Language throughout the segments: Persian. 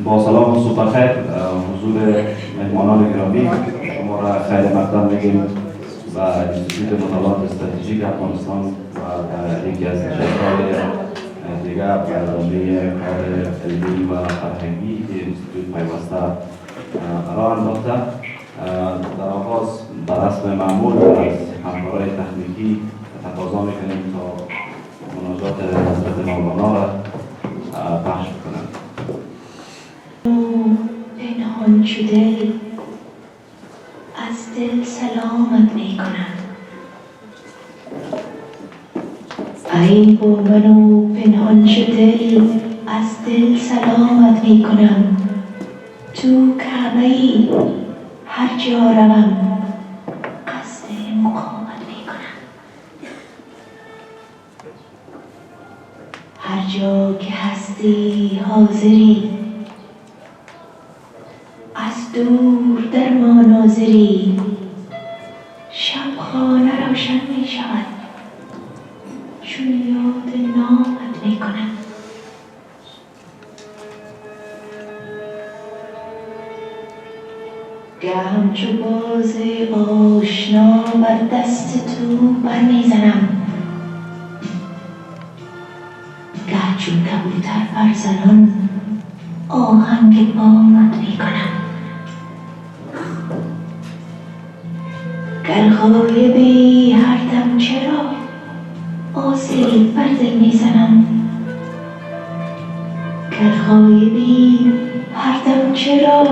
با سلام و صبح خیر حضور مهمانان گرامی، شما را خیر مقدم میگیم و انستیتوت مطالعات استراتژیک افغانستان و یکی از نشست‌های دیگر برنامه کار علمی و فرهنگی انستیتوت پیوسته قرار انداخته. در آغاز بر رسم معمول از همکارای تکنیکی تقاضا میکنیم تا مناجات حضرت مولانا را پخش بکنند. پنهان شده از دل سلامت میکنم، ای با منو پنهان شده از دل سلامت میکنم. تو کعبه‌ای هر جا روم قصد مقامت میکنم. هر جا که هستی حاضری، از دور در ما ناظری. شب خانه روشن می شود چون یاد نامت می کنم. گه همچو باز آشنا بر دست تو بر می زنم، گه چون کبوتر بر زنان آهنگ بامت می کنم. گر غایبی هر دم چرا آسیب بر دل می زنم. گر غایبی هر دم چرا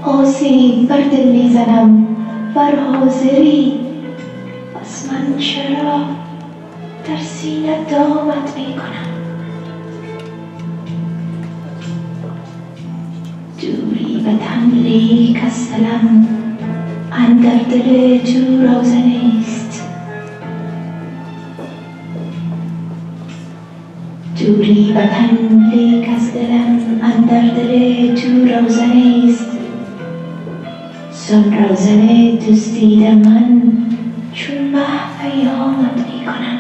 آسیب بر دل می زنم. ور حاضری پس من چرا در سینه دامت می کنم. دوری به تن لیک از دلم اندر دل تو روزنه است. دوری به تن لیک از دلم اندر دل تو روزنه است. سن روزنه دزدید من چون مه پیامت می کنم.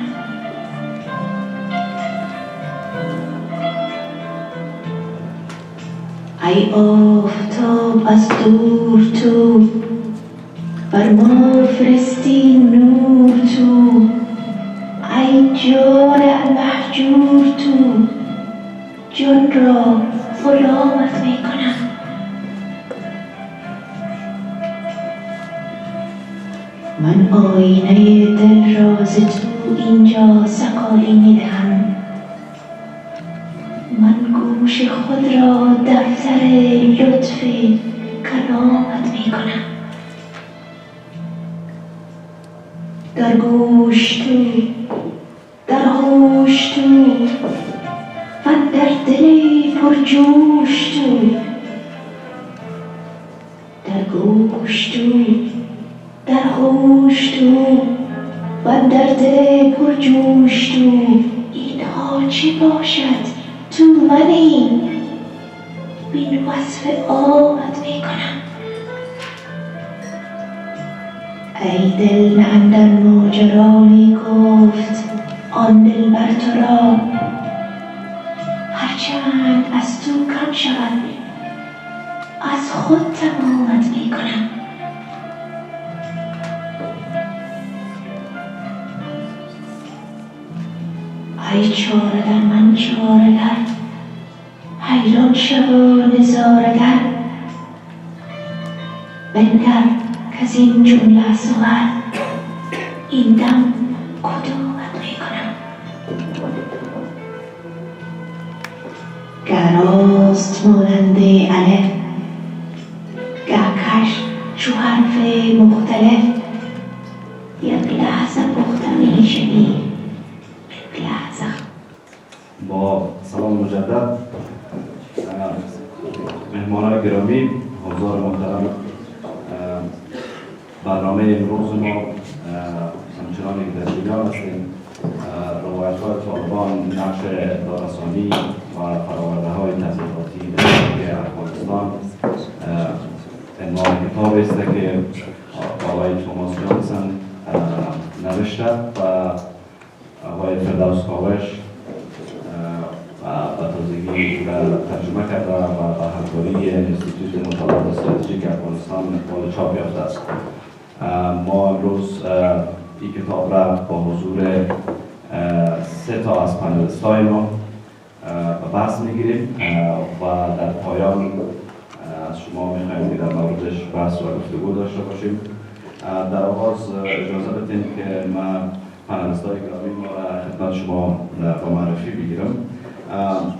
ای آفتاب از دور تو بر ما فرستی نور تو. ای جان المهجور تو جان را غلامت می کنم. من آینه دل را ز تو اینجا سقالی می دهم. من گوش خود را دفتر لطف کلامت می کنم. در گوش تو، در هوش تو و در دل پرجوش تو. در گوش تو، در هوش تو و در دل پرجوش تو. اینها چه باشد تو منی بین وصف آمد می کنم. ای دل نه اندر ماجرا می گفت آن دل بر تو را. هرچند از تو کم شود از خود تمامت می کنم. ای چاره در من چاره در، حیران شو و نظاره در. بنگر کز این جمله صور این دم کدامت می کنم. گر راست مانند الف، گه کش چو حرف مختلف. یک لحظه پخته می شوی، یک لحظه. با سلام مجدد مهمانان گرامی، حضار محترم، برنامه امروز ما همچنان که در جریان هستیم روایت‌های طالبان، نقش رسانی و فرآورده های تبلیغاتی در افغانستان عنوان کتابی است که آقای توماس جانسون نوشته و آقای فردوس کاوش و به تازگی زبانی ترجمه کرده و با همکاری انستیتوت مطالعات استراتژیک افغانستان اقبال چاپ یافته است. ما امروز این کتاب را با حضور 3 تا از پنلیست‌های ما به بحث میگیریم و در پایان از شما میخوایم که در موردش بحث و گفتگو داشته باشیم. در آغاز اجازه بدین که من پنلیست‌های گرامی ما را خدمت شما با معرفی بگیرم.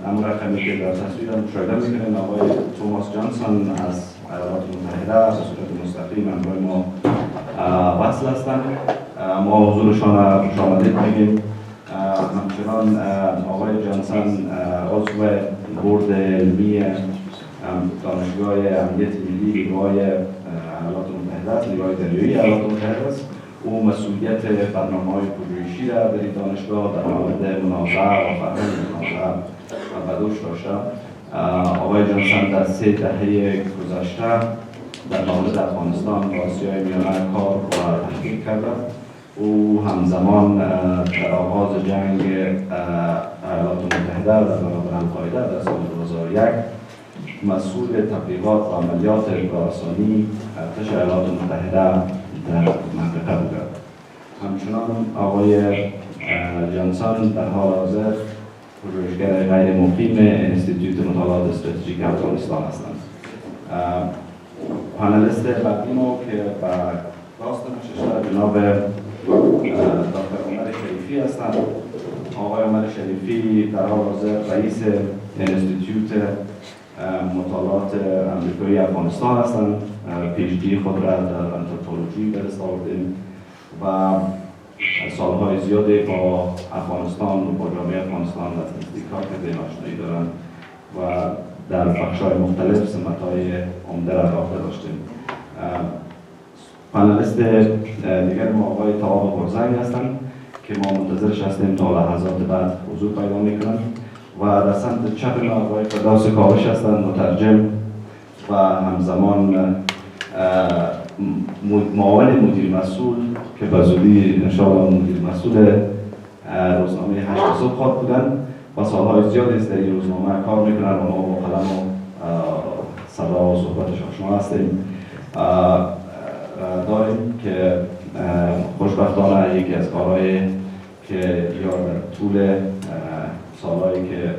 امور رقمی که در تصویر مشاهده میکنیم آقای توماس جانسون از ایالات متحده به صورت مستقیم همراه ما وصل هستند. ما حضورشان را خوش آمدید میگیم. همچنان آقای جانسون عضو بورد علمی دانشگاه امنیت ملی نیروی ایالات متحده است، نیروی دریایی ایالات متحده است. او مسئولیت برنامه‌های پژوهشی را در این دانشگاه در مورد مناظره و فرهنگ مناظره به دوش داشته. آقای جانسون در 3 دهه گذشته در مورد افغانستان و آسیای میانه کار و تحقیق کرده. او همزمان در آغاز جنگ ایالات متحده در برابر القاعده در سال 2001 مسئول تبلیغات و عملیات رسانی ارتش ایالات متحده در منطقه بود. همچنان آقای جانسون در حال حاضر پژوهشگر غیر مقیم انستیتوت مطالعات استراتژیک افغانستان هستند. پانلیست بعدی ما که به راست نشسته جناب دکتر امور شریفی هستند. آقای امور شریفی در حال حاضر رئیس انستیتوت مطالعات امریکایی افغانستان هستند. پی‌اچ‌دی خود را در ارتباطات به دست آوردیم و سالهای زیادی با افغانستان و با جامعه افغانستان از نزدیک کار کرده آشنایی دارند و در بخش‌های مختلف سمت‌های عمده را رابطه داشتیم. پانلیست دیگر ما آقای طالبان هستند که ما منتظرش هستیم تا لحظات بعد حضور پیدا میکنند و در سمت چپ ما آقای فردوس کاوش هستند، مترجم و همزمان معاون مدیر مسئول که به زودی انشاءالله مدیر مسئول روزنامه 8 صبح خواهد بودند و سالهای زیادی است در این روزنامه کار میکنند و ما با قلم و صدا و صحبتش آشنا هستیم. داریم که خوشبختانه یکی از کارهایی که یا در طول سالهایی که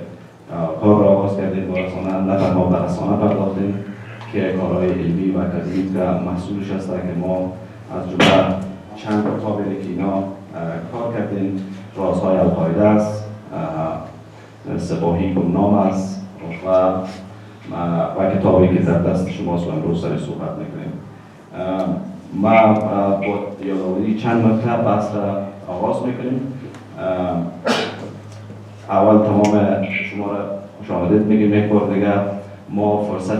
کار را آغاز کردیم با رسانه نه تنها به رسانه پرداختیم که کارهای علمی و اکادمیک محصولش هست که ما از جمله چند کتابی که اینا کار کردیم. رازهای القاعده است، سپاهی گمنام است و کتابی که در دست شماست و امروز سر صحبت میکنیم. ما با یادآوری چند مطلب بحث را آغاز میکنیم. اول تمام شما را خوش آمدید میگیم یک بار دیگه. ما فرصت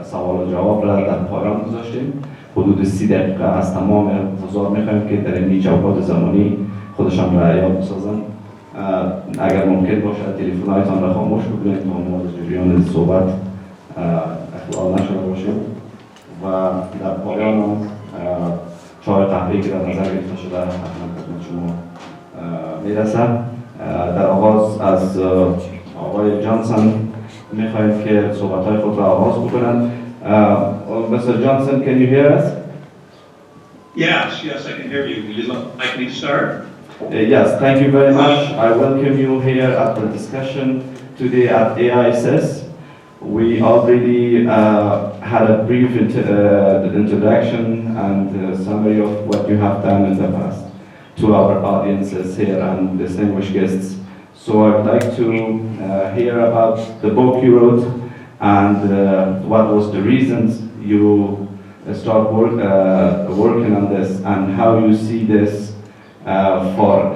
سوال و جواب را در پایان گذاشتیم. حدود 30 دقیقه از تمام حضار میخوایم که در این جوابات زمانی خودشان را یاد بسازن. اگر ممکن باشد تلفن‌هایتان را خاموش بکنید تا ما از جریان صحبت اخلال نشده باشیم و در پایان چای قهوه‌ای که در نظر گرفته شده حتما خدمت شما میرسد. در آغاز از آقای جانسون میخوایم که صحبت‌های خود را آغاز بکنند. Mr. Johnson, can you hear us? Yes, I can hear you. Would you like me to start? Yes, thank you very much. I welcome you here at the discussion today at AISS. We already had a brief introduction and summary of what you have done in the past to our audiences here and distinguished guests. So I would like to hear about the book you wrote and what was the reasons you start working on this and how you see this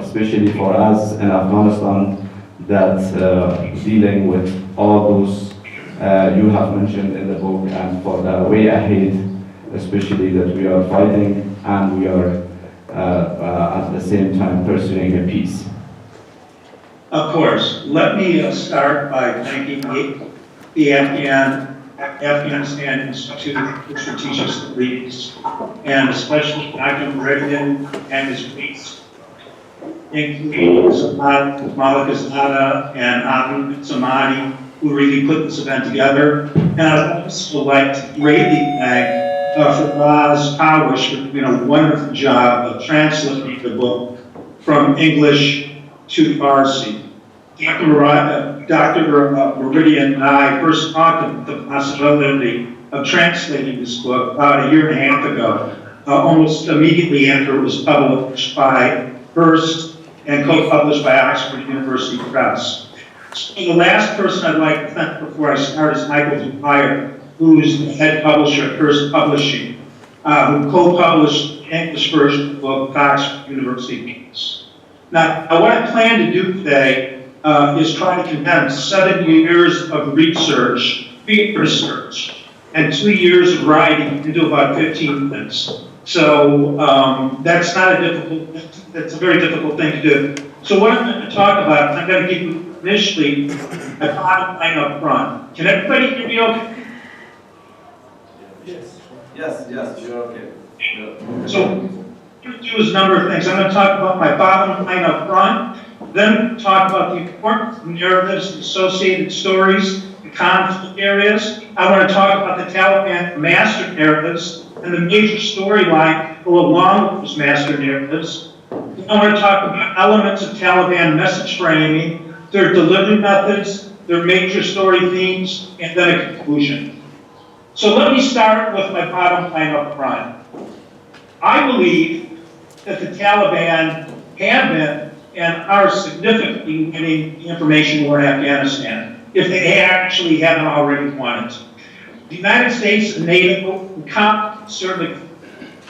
especially for us in Afghanistan that dealing with all those you have mentioned in the book and for the way ahead, especially that we are fighting and we are at the same time pursuing a peace. Of course. Let me start by thanking the Afghanistan Institute for Strategic Studies and especially Dr. Reagan and his colleagues including Malika Zada and Abu Samadi, who really put this event together. And I'd also like to greatly thank Faraz Kawish for doing a wonderful job of translating the book from English to Farsi. Dr. Meridian and I first talked about the possibility of translating this book about a year and a half ago, almost immediately after it was published by Hearst and co-published by Oxford University Press. So the last person I'd like to thank before I start is Michael Dupire, who's the head publisher at Hearst Publishing, who co-published the English version of the book with Oxford University Press. Now, what I plan to do today is try to condense 7 years of research, field research, and 2 years of writing into about 15 minutes. So that's a very difficult thing to do. So what I'm going to talk about, I'm going to give you initially a bottom line up front. Can everybody hear me okay? Yes, you're okay. Yeah. So what I'm going to do is a number of things. I'm going to talk about my bottom line up front, then talk about the important narratives, the associated stories, the conflict areas. I want to talk about the Taliban master narratives and the major storyline that go along with those master narratives. I want to talk about elements of Taliban message framing, their delivery methods, their major story themes, and then a conclusion. So let me start with my bottom line up front. I believe that the Taliban have been and are significantly winning the information war in Afghanistan, if they actually haven't already won it. The United States and NATO certainly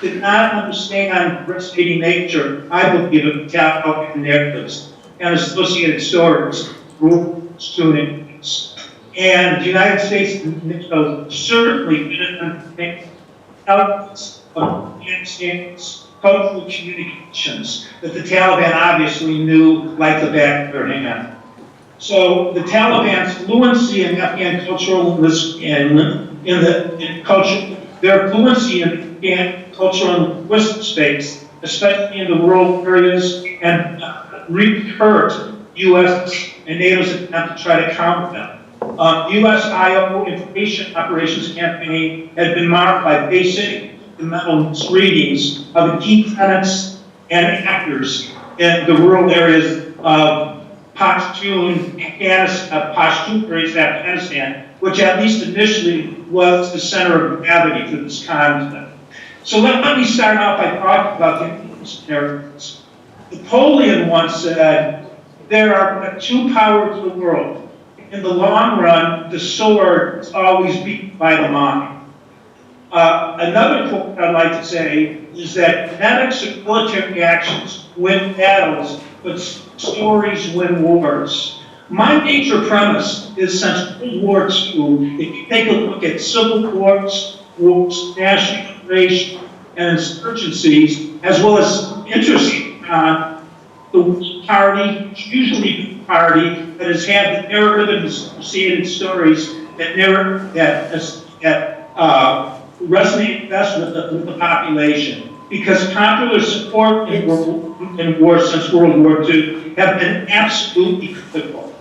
did not understand the fascinating nature, I believe, of the Taliban narratives and associated stories, rules, tunings. And the United States and NATO certainly didn't understand elements of Afghanistan's cultural communications that the Taliban obviously knew like the back of their hand. So the Taliban's fluency in Afghan cultural their fluency in Afghan cultural and linguistic space, especially in the rural areas, and really hurt U.S. and NATO's attempt to try to counter them. U.S. IO information operations campaign had been marked by basic fundamental misreadings of the key tenets and actors in the rural areas of Pashtun areas of Afghanistan, which at least initially was the center of gravity for this conflict. So let me start out by talking about the narratives. Napoleon once said, there are 2 powers of the world. In the long run, the sword is always beaten by the mind. Another quote I'd like to say is that kinetics of military actions win battles, but stories win wars. My major premise is since World War II, if you take a look at civil wars, national liberation, and insurgencies, as well as interesting the party, usually the party that has had the narrative and associated stories that resonate best with the population. Because popular support in war since World War II have been absolutely critical.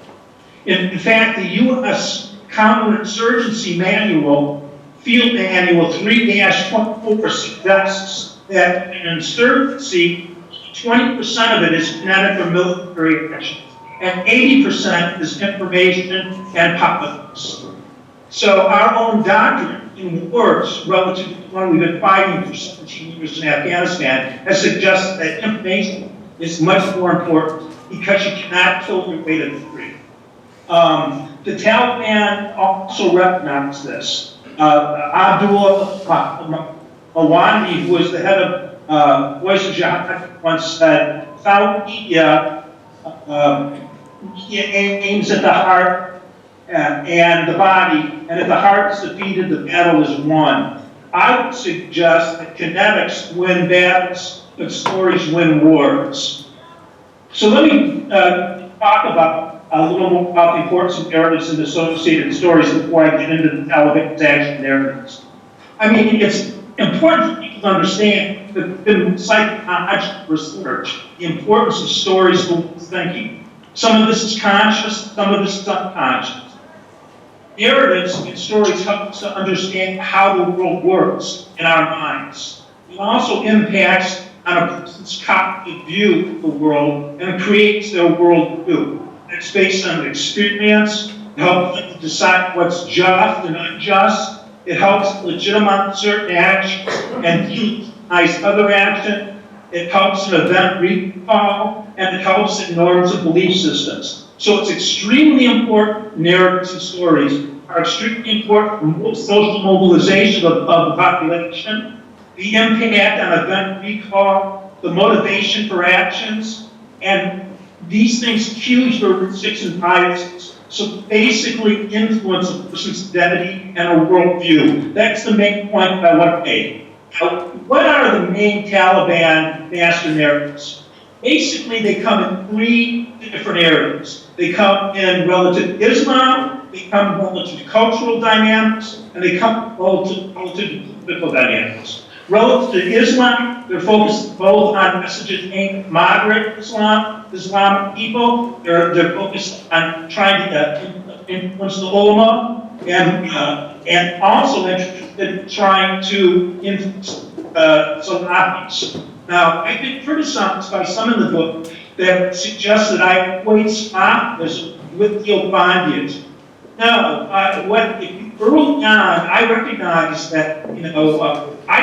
In fact, the U.S. Counterinsurgency Manual, Field Manual 3-24 suggests that an insurgency, 20% of it is kinetic or military action, and 80% is information and politics. So our own doctrine in wars relative to the one we've been fighting for 17 years in Afghanistan has suggested that information is much more important because you cannot kill your way to victory. The Taliban also recognized this. Abdul Awandi, who was the head of Voice of Jihad, once said, without media aims at the heart and the body, and if the heart is defeated, the battle is won. I would suggest that kinetics win battles, but stories win wars. So let me talk about a little more about the importance of narratives and associated stories before I get into the Taliban's action narratives. I mean, it's important for people to understand that in psychological research, the importance of stories for thinking. Some of this is conscious, some of this is unconscious. Narratives and stories help us to understand how the world works in our minds. It also impacts on a person's cognitive view of the world and creates their worldview. It's based on experience. It helps them to decide what's just and unjust. It helps legitimize certain actions and legitimize other action. It helps in event recall, and it helps in norms and belief systems. So it's extremely important. Narratives and stories are extremely important for social mobilization of the population, the impact on event recall, the motivation for actions, and these things cue heuristics and biases. So basically influence a person's identity and a worldview. That's the main point I want to make. Now, what are the main Taliban master narratives? Basically, they come in three different areas. They come in relative to Islam, they come relative to cultural dynamics, and they come relative to political dynamics. Relative to Islam, they're focused both on messages aimed at moderate Islamic people. They're focused on trying to influence the ulama, and also interested in trying to influence Salafis. Now, I've been criticized by some in the book that suggests that I equate Salafism with Taliban. No, early on, I recognize that, I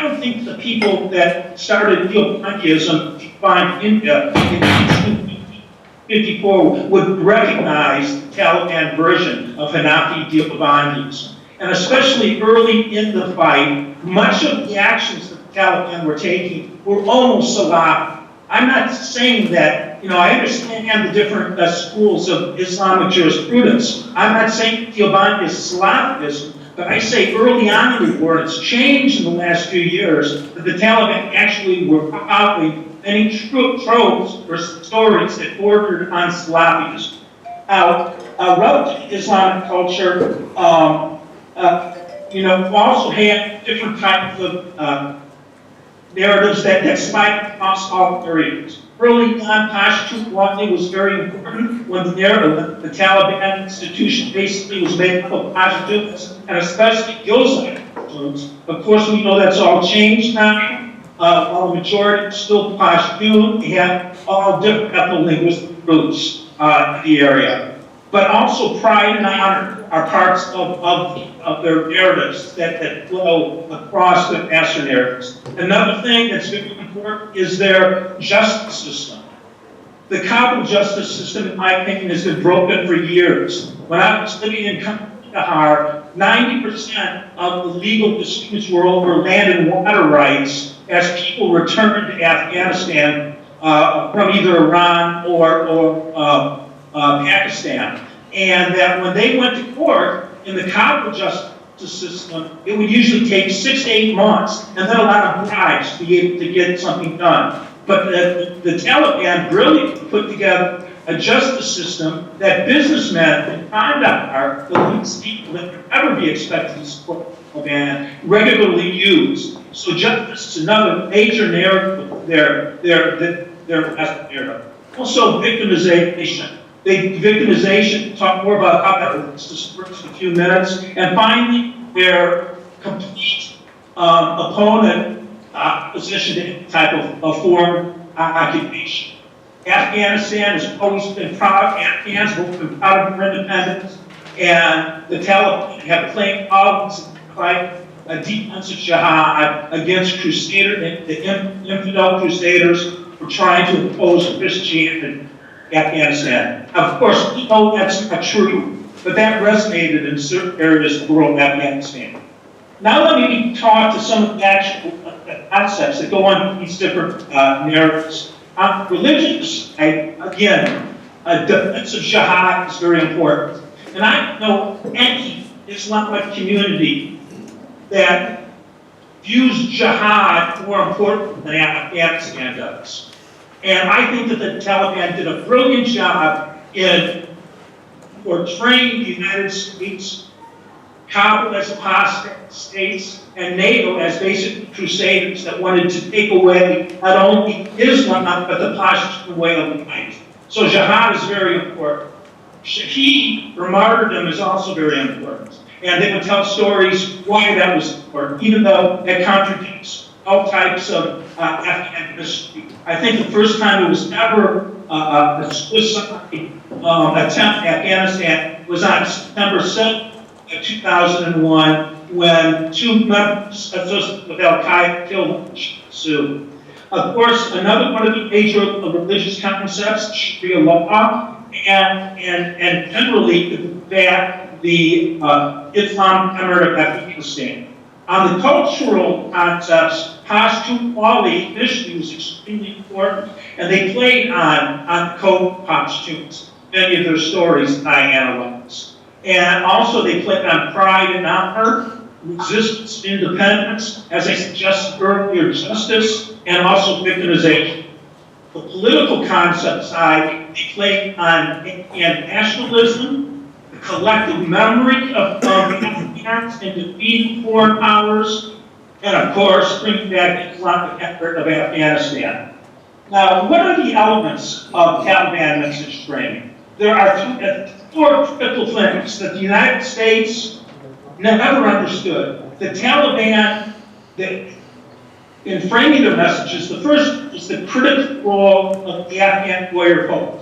don't think the people that started Talibanism defined India in 1954 would recognize the Taliban version of Hanafi Talibanism. And especially early in the fight, much of the actions that the Taliban were taking were almost Salafi. I'm not saying that, I understand the different schools of Islamic jurisprudence. I'm not saying Taliban is Salafism, but I say early on in the war, it's changed in the last few years, that the Taliban actually were probably many tropes or stories that bordered on Salafism. Now, relative to Islamic culture, we also have different types of narratives that spike across all areas. Early on, Pashtun was very important when the narrative, the Taliban institution basically was made up of Pashtuns, and especially Gilzai Pashtuns. Of course, we know that's all changed now. While the majority is still Pashtun, we have all different ethno-linguistic groups in the area. But also pride and honor are parts of their narratives that flow across the master narratives. Another thing that's very important is their justice system. The Kabul justice system, in my opinion, has been broken for years. When I was living in Kandahar, 90% of the legal disputes were over land and water rights as people returned to Afghanistan from either Iran or Pakistan. And that when they went to court in the Kabul justice system, it would usually take 6 to 8 months and then a lot of bribes to be able to get something done. But the Taliban brilliantly put together a justice system that businessmen in Kandahar, the least people that could ever be expected to support the Taliban, regularly use. So justice is another major narrative of their narrative. Also victimization. Victimization, talk more about how that works just for a few minutes. And finally, their complete opponent opposition to any type of foreign occupation. Afghanistan has always been proud, Afghans have been proud of their independence, and the Taliban have claimed always like a defensive jihad against the infidel crusaders who are trying to impose Christianity in Afghanistan. Of course, we know that's not true, but that resonated in certain areas of rural Afghanistan. Now let me talk to some of the actual concepts that go on these different narratives. Religious, again, defensive jihad is very important. And I know any Islamic community that views jihad more important than Afghanistan does. And I think that the Taliban did a brilliant job in portraying the United States Kabul as apostate states, and NATO as basic crusaders that wanted to take away not only Islam, but the Pashtun way of life. So jihad is very important. Shaheed, or martyrdom, is also very important. And they would tell stories why that was important, even though it contradicts all types of Afghan history. I think the first time it was ever a suicide attempt in Afghanistan was on September 7th, 2001, when 2 members associated with Al-Qaeda killed Sue. Of course, another one of the major religious concepts, Sharia law, and generally that the Islamic Emirate of Afghanistan. On the cultural concepts, Pashtun Wali history was extremely important, and they played on code Pashtuns, many of their stories that I analyzed. And also they played on pride and honor, resistance, independence, as I suggested earlier, justice, and also victimization. The political concept side, they played on nationalism, the collective memory of Afghans and defeating foreign powers, and of course, bringing back the Islamic effort of Afghanistan. Now, what are the elements of Taliban message framing? There are 4 critical things that the United States never understood. The Taliban, in framing their messages, the first is the critical role of the Afghan warrior poet.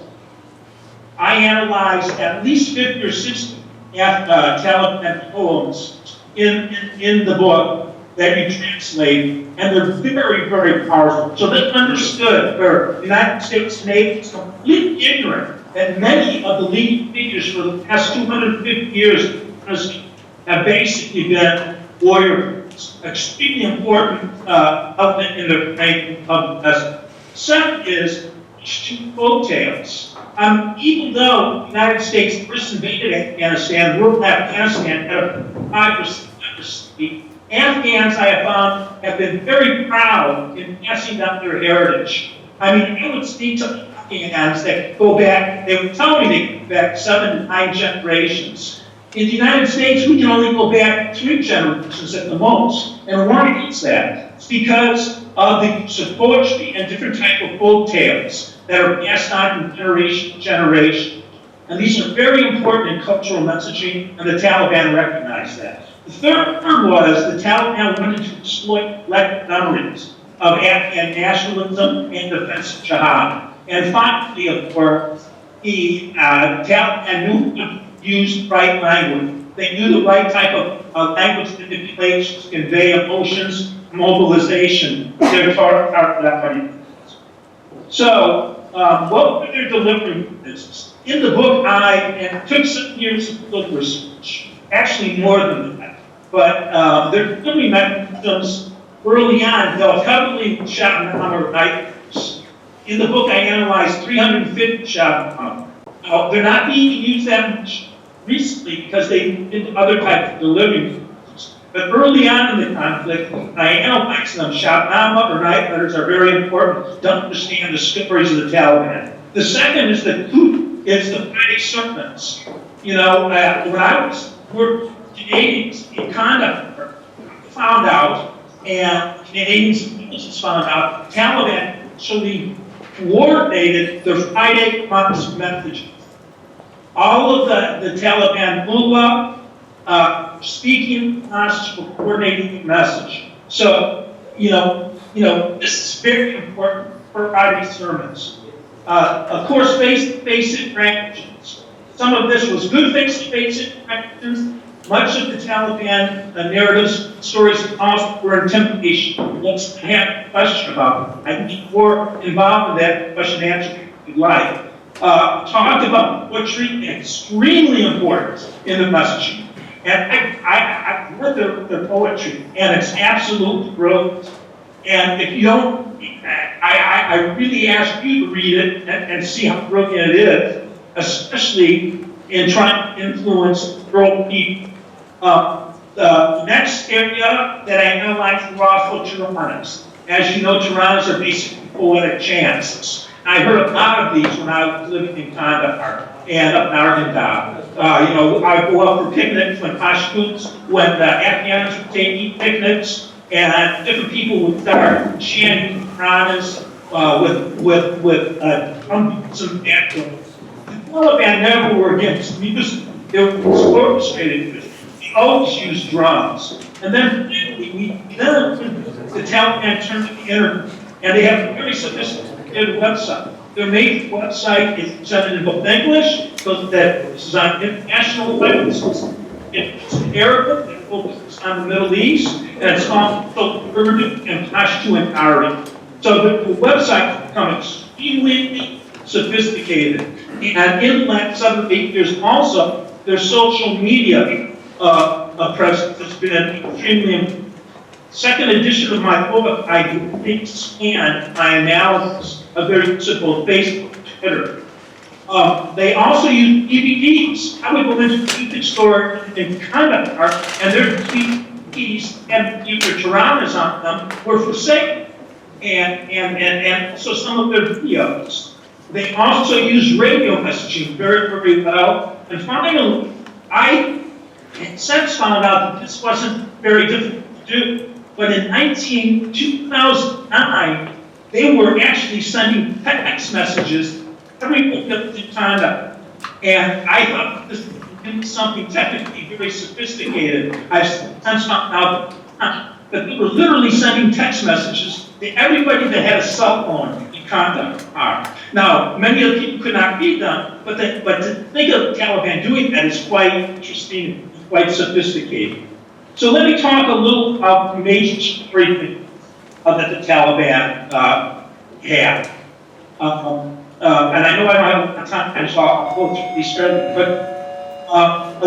I analyzed at least 50 or 60 Taliban poems in the book that you translate, and they're very, very powerful. So they understood where the United States Navy is completely ignorant that many of the leading figures for the past 250 years have basically been warriors. Extremely important element in the framing of the message. Second is 2 folk tales. Even though the United States first invaded Afghanistan, ruled Afghanistan at a 5% democracy, Afghans, I have found, have been very proud in passing down their heritage. I mean, I would speak to Afghans that go back, they would tell me they go back 7 to 9 generations. In the United States, we can only go back 3 generations at the most. And why is that? It's because of the use of poetry and different type of folk tales that are passed on from generation to generation. And these are very important in cultural messaging, and the Taliban recognized that. The third was the Taliban wanted to exploit collective memories of Afghan nationalism and defense of jihad. And finally, of course, the Taliban knew to use the right language. They knew the right type of language manipulation to convey emotions, mobilization, their target. So, what were their delivery business? In the book, it took 7 years of field research, actually more than that. But their delivery mechanisms early on dealt heavily with shot and armor rifles. In the book, I analyzed 350 shot and armor. Now, they're not being used that much recently because they did other types of delivery methods. But early on in the conflict, I analyzed them. Shot and armor night letters are very important to understand the stories of the Taliban. The second is the Friday sermons. You know, when I was working with Canadians in conduct, found out, and Canadians and Indians found out, Taliban actually coordinated the Friday month's messages. All of the Taliban mullah speaking us for coordinating the message. So, you know, this is very important for Friday sermons. Of course, basic interactions. Some of this was good basic interactions. Much of the Taliban narratives, stories, and also were intimidation. Let's have a question about it. I can be more involved in that question and answer if you'd like. Talked about poetry, extremely important in the messaging. And I read their poetry, and it's absolutely brilliant. And if you don't, I really ask you to read it and see how brilliant it is, especially in trying to influence world people. The next area that I analyzed were also Tiranas. As you know, Tiranas are basically poetic chants. I heard a lot of these when I was living in Kandahar and up in Arghandab. You know, I go out for picnics when Pashtuns, when the Afghans would take picnics, and different people would start chanting Quranas with drums and backgrounds. The Taliban never were against music. They were orchestrated music. They always used drums. And then the Taliban turned to the internet, and they have a very sophisticated website. Their main website is presented in both English, so that this is on international levels. It's in Arabic, it focuses on the Middle East, and it's also Urdu and Pashto and Arabic. So the website has become extremely sophisticated. And in the last 7 or 8 years also, their social media presence has been extremely important. Second edition of my book, I expand my analysis of their use of both Facebook and Twitter. They also use DVDs. I would go into the music store in Kandahar, and their DVDs and their Tiranas on them were for sale, and also some of their videos. They also use radio messaging very, very well. And finally, I had since found out that this wasn't very difficult to do. But in 2009, they were actually sending text messages every week up to China. And I thought this was something technically very sophisticated. I've since found out that they were literally sending text messages to everybody that had a cell phone in Kandahar. Now, many of the people could not read them, but to think of the Taliban doing that is quite interesting, quite sophisticated. So let me talk a little about the major story that the Taliban had. And I know I don't have a lot of time, so I'll go through these fairly quick.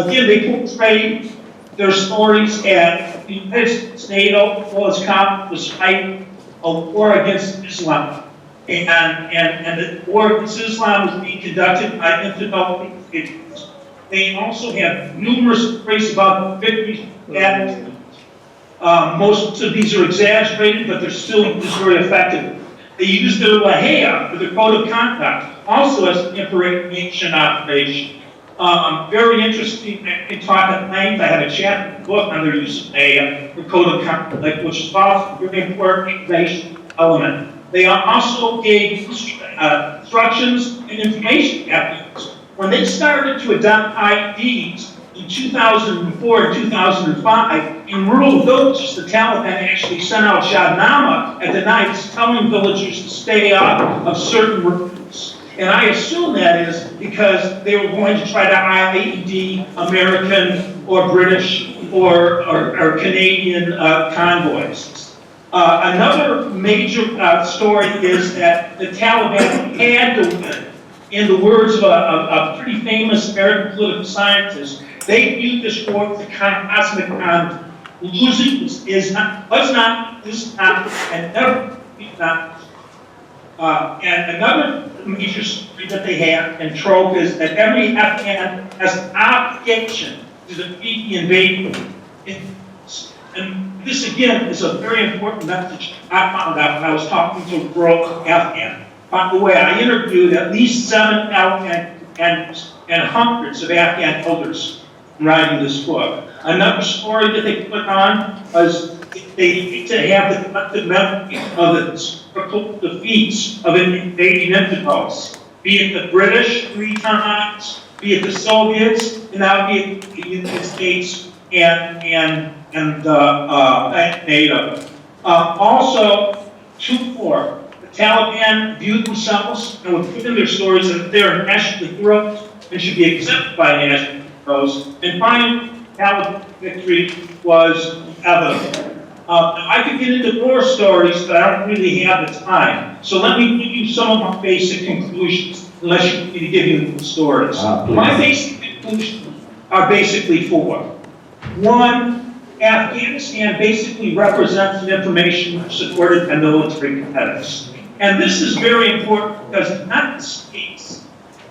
Again, they portray their stories as the United States, NATO, as well as Congress, was fighting a war against Islam. And the war against Islam was being conducted by infidel individuals. They also have numerous stories about victories and most of these are exaggerated, but they're still very effective. They use their lahaya, or their code of conduct, also as an information operation. Very interesting. I can talk at length. I have a chapter in the book on their use of the code of conduct, which is also a very important information element. They also gave instructions and information afterwards. When they started to adopt IEDs in 2004 and 2005, in rural villages, the Taliban actually sent out Shahnama at the nights telling villagers to stay out of certain routes. And I assume that is because they were going to try to IED American or British or Canadian convoys. Another major story is that the Taliban had to win. In the words of a pretty famous American political scientist, they viewed this war as a cosmic conflict. Losing is not, and never be not. And another major story that they have and trope is that every Afghan has an obligation to defeat the invader. And this again is a very important message I found out when I was talking to a rural Afghan. By the way, I interviewed at least 7 Afghan and hundreds of Afghan elders writing this book. Another story that they put on was they need to have the collective memory of the historical defeats of invading infidels, be it the British 3 times, be it the Soviets, and now be it the United States and NATO. Also, 2-4. Taliban viewed themselves and would put in their stories that they're national heroes and should be accepted by national heroes. And finally, Taliban victory was evident. I could get into more stories, but I don't really have the time. So let me give you some of my basic conclusions, unless you want me to give you the stories. My basic conclusions are basically 4. 1, Afghanistan basically represents an information supported by military competitors. And this is very important because the United States,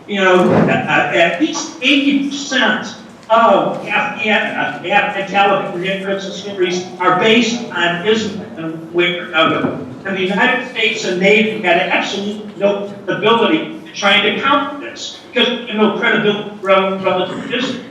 at least 80% of Afghan Taliban narratives and stories are based on Islam in one way or another. And the United States and NATO had absolutely no credibility in trying to counter this, because there's no credibility relative to history.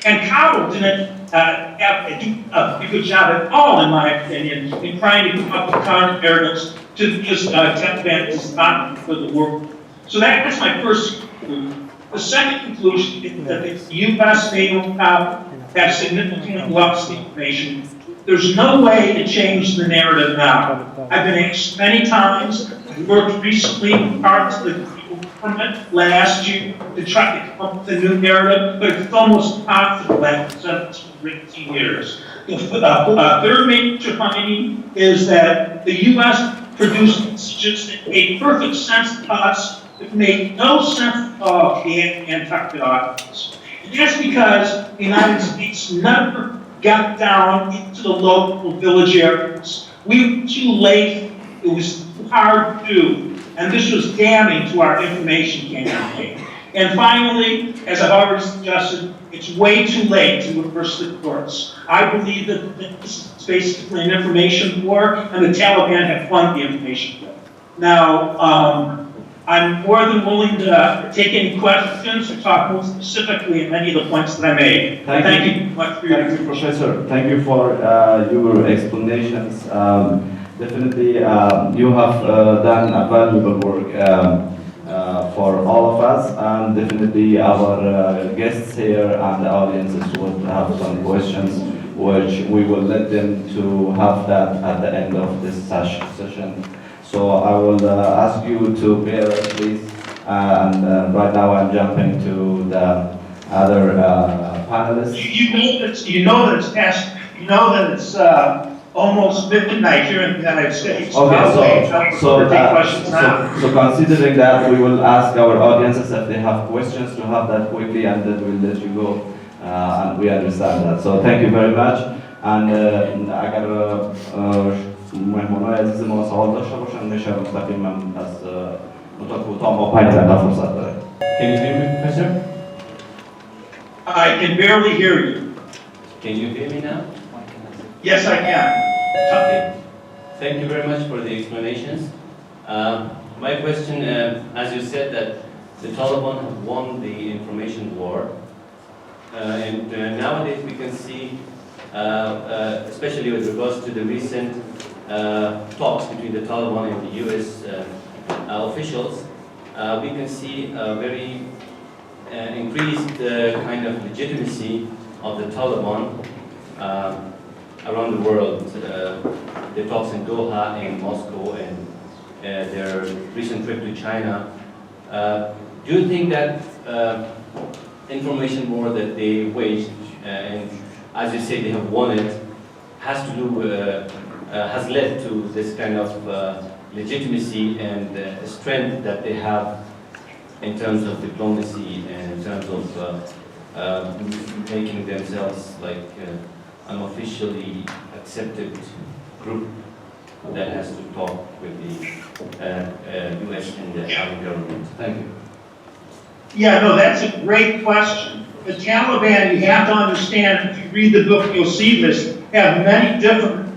And Kabul didn't do a good job at all, in my opinion, in trying to come up with counter narratives to this Taliban is not for the world. So that's my first conclusion. The second conclusion is that the U.S. NATO have significantly lost the information. There's no way to change the narrative now. I've been asked many times, worked recently with parts of the government last year to try to come up with a new narrative, but it's almost impossible after 17 years. The third major finding is that the U.S. produced just a perfect sense to us. It made no sense of the anti-Taliban. And that's because the United States never got down into the local village areas. We were too late. It was too hard to do. And this was damning to our information campaign. And finally, as I've already suggested, it's way too late to reverse the course. I believe that this is basically an information war, and the Taliban have won the information war. Now, I'm more than willing to take any questions or talk more specifically on any of the points that I made. Thank you much for your attention. Professor. Thank you for your explanations. Definitely, you have done a valuable work for all of us, and definitely our guests here and the audiences would have some questions, which we will let them to have that at the end of this session. So I will ask you to bear, please, and right now I'm jumping to the other panelists. You know that it's past. You know that it's almost midnight here in the United States. Okay, so considering that, we will ask our audiences if they have questions to have that quickly, and then we'll let you go. And we understand that. So thank you very much. And اگر مهمانای عزیز ما سوال داشته باشن میشه مستقیما از تا ما 5 دقیقه فرصت داره. Can you hear me, Professor? I can barely hear you. Can you hear me now? Yes, I can. Okay. Thank you very much for the explanations. My question, as you said, that the Taliban have won the information war, and nowadays we can see, especially with regards to the recent talks between the Taliban and the U.S. Officials, we can see a very increased kind of legitimacy of the Taliban around the world. The talks in Doha and Moscow and their recent trip to China. Do you think that information war that they waged, and as you say they have won it, has to do has led to this kind of legitimacy and strength that they have in terms of diplomacy and in terms of making themselves like an officially accepted group that has to talk with the U.S. and the Arab government. Thank you. Yeah, no, that's a great question. The Taliban, you have to understand, if you read the book, you'll see this, have many different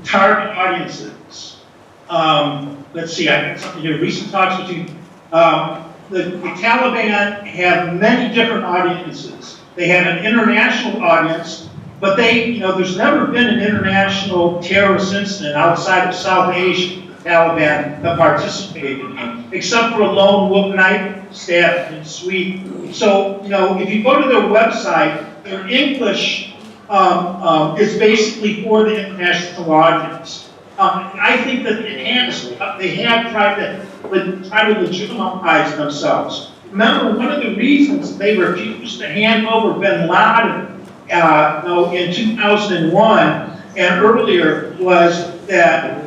target audiences. Let's see, I got something here. Recent talks between the Taliban have many different audiences. They have an international audience, but there's never been an international terrorist incident outside of South Asia the Taliban have participated in, except for a lone knife stab in Sweden. So, if you go to their website, their English is basically for the international audience. I think that they have tried to legitimize themselves. Remember, one of the reasons they refused to hand over bin Laden in 2001 and earlier was that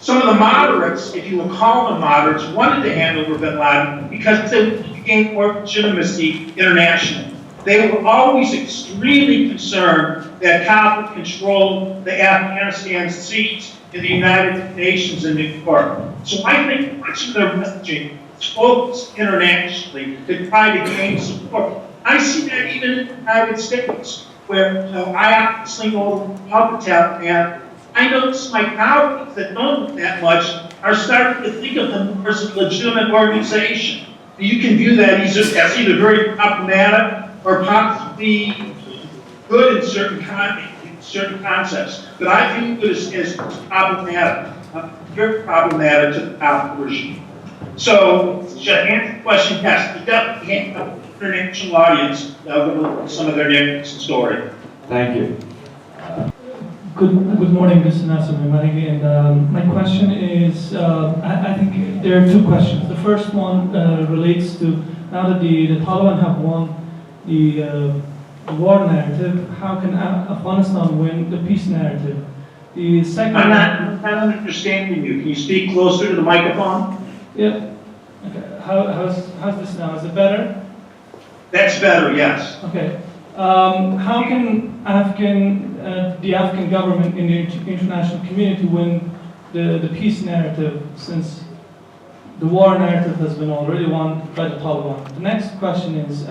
some of the moderates, if you would call them moderates, wanted to hand over bin Laden because they gained more legitimacy internationally. They were always extremely concerned that Kabul controlled the Afghanistan seats in the United Nations in New York. So I think much of their messaging is focused internationally to try to gain support. I see that even in the United States, where I obviously know about the Taliban. I I notice my colleagues that don't that much are starting to think of them as a legitimate organization. You can view that as either very problematic or possibly good in certain concepts. But I view it as problematic, very problematic to the Taliban regime. So, to answer the question, yes, we definitely have an international audience of some of their names and story. Thank you. Good morning, this is Nasser Memari, and my question is, I think there are two questions. The first one relates to, now that the Taliban have won the war narrative, how can Afghanistan win the peace narrative? The second... I'm not understanding you. Can you speak closer to the microphone? Yeah. Okay. How's this now? Is it better? That's better, yes. Okay. How can the Afghan government and the international community win the peace narrative, since the war narrative has been already won by the Taliban? The next question is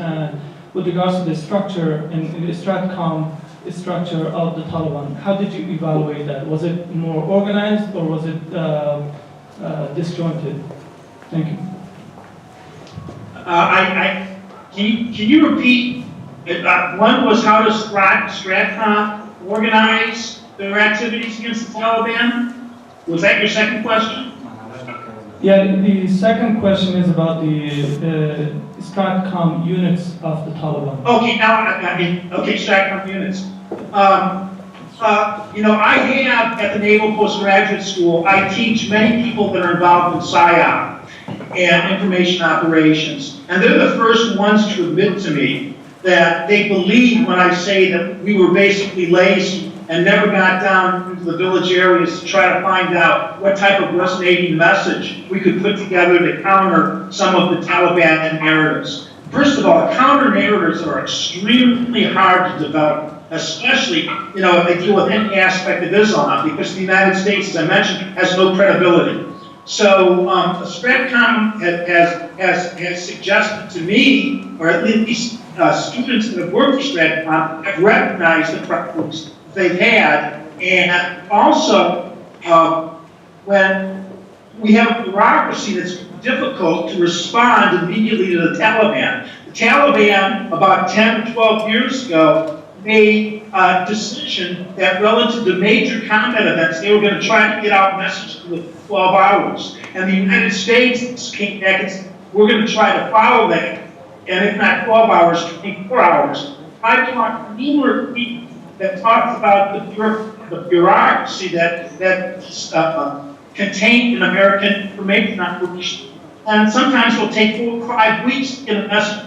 with regards to the structure and the Stratcom structure of the Taliban. How did you evaluate that? Was it more organized or was it disjointed? Thank you. Can you repeat? One was how does Stratcom organize their activities against the Taliban? Was that your second question? Yeah, the second question is about the Stratcom units of the Taliban. Okay, Stratcom units. I have at the Naval Postgraduate School, I teach many people that are involved in PSYOP and information operations. And they're the first ones to admit to me that they believe when I say that we were basically lazy and never got down into the village areas to try to find out what type of resonating message we could put together to counter some of the Taliban narratives. First of all, counter narratives are extremely hard to develop, especially, if they deal with any aspect of Islam, because the United States, as I mentioned, has no credibility. So Stratcom has suggested to me, or at least students that have worked for Stratcom have recognized the problems they've had, and also when we have a bureaucracy that's difficult to respond immediately to the Taliban. The Taliban, about 10 or 12 years ago, made a decision that relative to major combat events, they were going to try to get out messages within 12 hours. And the United States came back and said, we're going to try to follow that. And if not 12 hours, 24 hours. I've talked to numerous people that talks about the bureaucracy that contained in American information operation. And sometimes it'll take 4 or 5 weeks to get a message.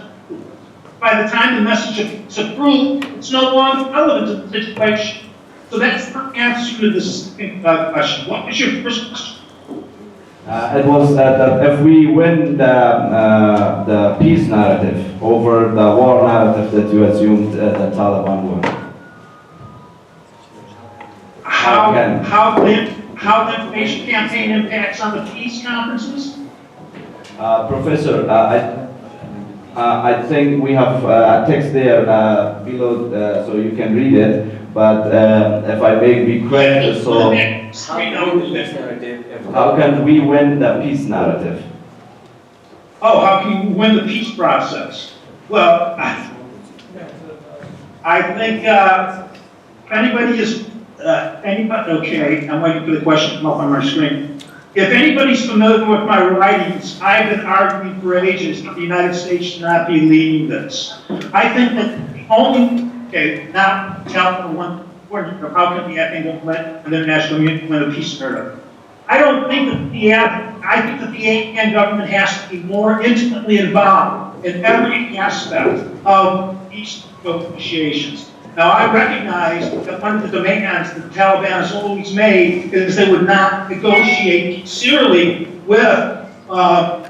By the time the message is approved, it's no longer relevant to the situation. So that's the answer to this question. What was your first question? It was that if we win the peace narrative over the war narrative that you assumed the Taliban won. How the information campaign impacts on the peace conferences? Professor, I think we have a text there below, so you can read it. But if I may be correct, so how can we win the peace narrative? Oh, how can you win the peace process? Well, I think if anybody is okay, I'm waiting for the question to come up on my screen. If anybody's familiar with my writings, I've been arguing for ages that the United States should not be leading this. I think that the only, now tell me one important, how can the Afghan government and the international community win a peace narrative? I don't think that I think that the Afghan government has to be more intimately involved in every aspect of peace negotiations. Now, I recognize that one of the demands that the Taliban has always made is they would not negotiate sincerely with the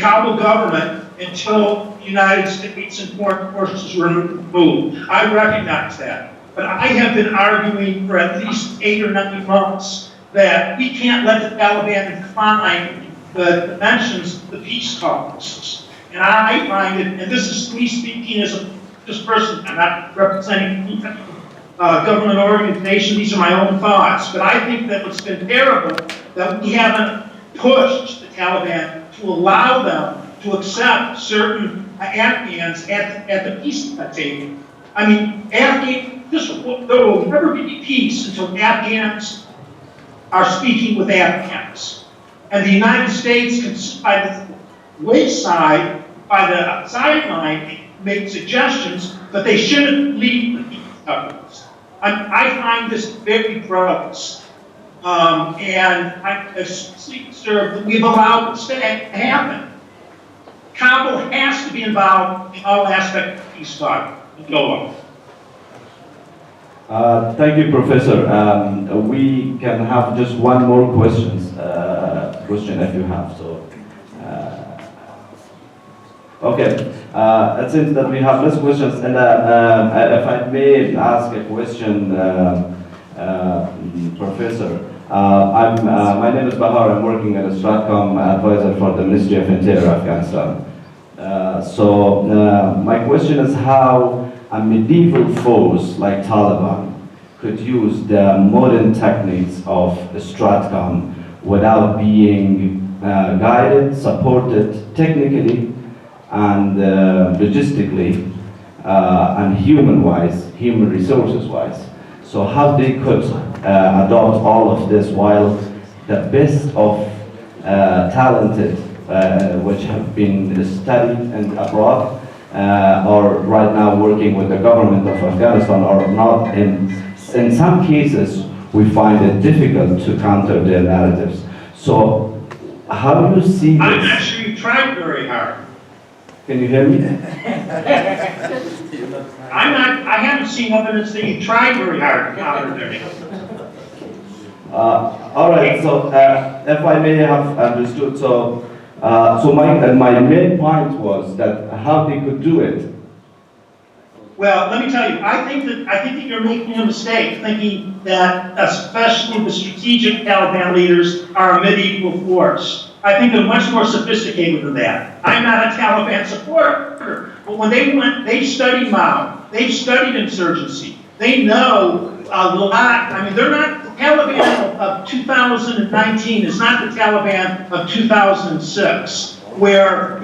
Kabul government until the United States and foreign forces were removed. I recognize that. But I have been arguing for at least 8 or 9 months that we can't let the Taliban define the dimensions of the peace talks. And I find it, and this is me speaking as a person, I'm not representing government organization. These are my own thoughts. But I think that it's been terrible that we haven't pushed the Taliban to allow them to accept certain Afghans at the peace table. I mean, there will never be peace until Afghans are speaking with Afghans. And the United States can sit by the wayside, by the sideline, make suggestions, but they shouldn't lead the peace efforts. I find this very gross. And I'm especially disturbed that we've allowed this to happen. Kabul has to be involved in all aspects of peace talk. Go on. Thank you, Professor. We can have just one more question if you have. So, okay. It seems that we have less questions, and if I may ask a question, Professor. My name is Behar. I'm working as a Stratcom advisor for the Ministry of Interior, Afghanistan. My question is how a medieval force like Taliban could use the modern techniques of Stratcom without being guided, supported technically and logistically and human resources-wise. So how they could adopt all of this while the best of talented, which have been studied and abroad, or right now working with the government of Afghanistan, or not. In some cases, we find it difficult to counter their narratives. So how do you see this? I'm not sure you tried very hard. Can you hear me? I haven't seen evidence that you tried very hard to counter their narrative. All right, so if I may have understood, so my main point was that how they could do it. Well, let me tell you, I think that you're making a mistake thinking that especially the strategic Taliban leaders are a medieval force. I think they're much more sophisticated than that. I'm not a Taliban supporter, but when they studied Mao, they've studied insurgency. They know a lot. I mean, they're not the Taliban of 2019 is not the Taliban of 2006, where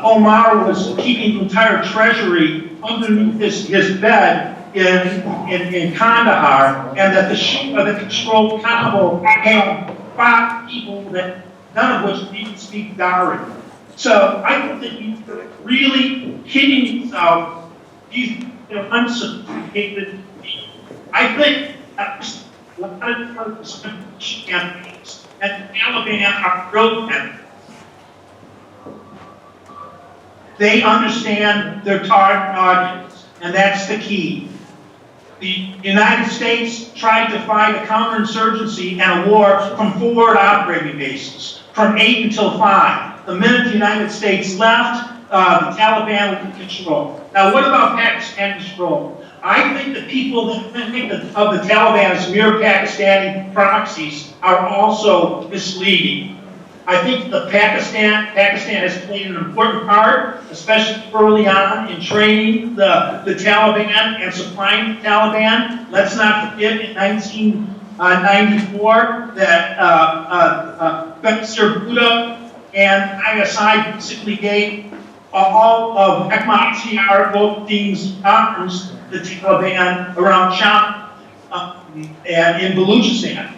Omar was keeping the entire treasury underneath his bed in Kandahar, and that the Shia that controlled Kabul had 5 people that none of which didn't speak Dari. So I think that you're really kidding yourself. These unsophisticated people. I think that a lot of campaigns and the Taliban are brilliant. They understand their target audience, and that's the key. The United States tried to fight a counterinsurgency and a war from forward operating bases, from 8 until 5. The minute the United States left, the Taliban was in control. Now, what about Pakistan control? I think the people that think of the Taliban as mere Pakistani proxies are also misleading. I think that Pakistan has played an important part, especially early on in training the Taliban and supplying the Taliban. Let's not forget in 1994 that Benazir Bhutto and ISI basically gave all of Ahmadiyya-Ghotin's arms the Taliban around Sham and in Baluchistan.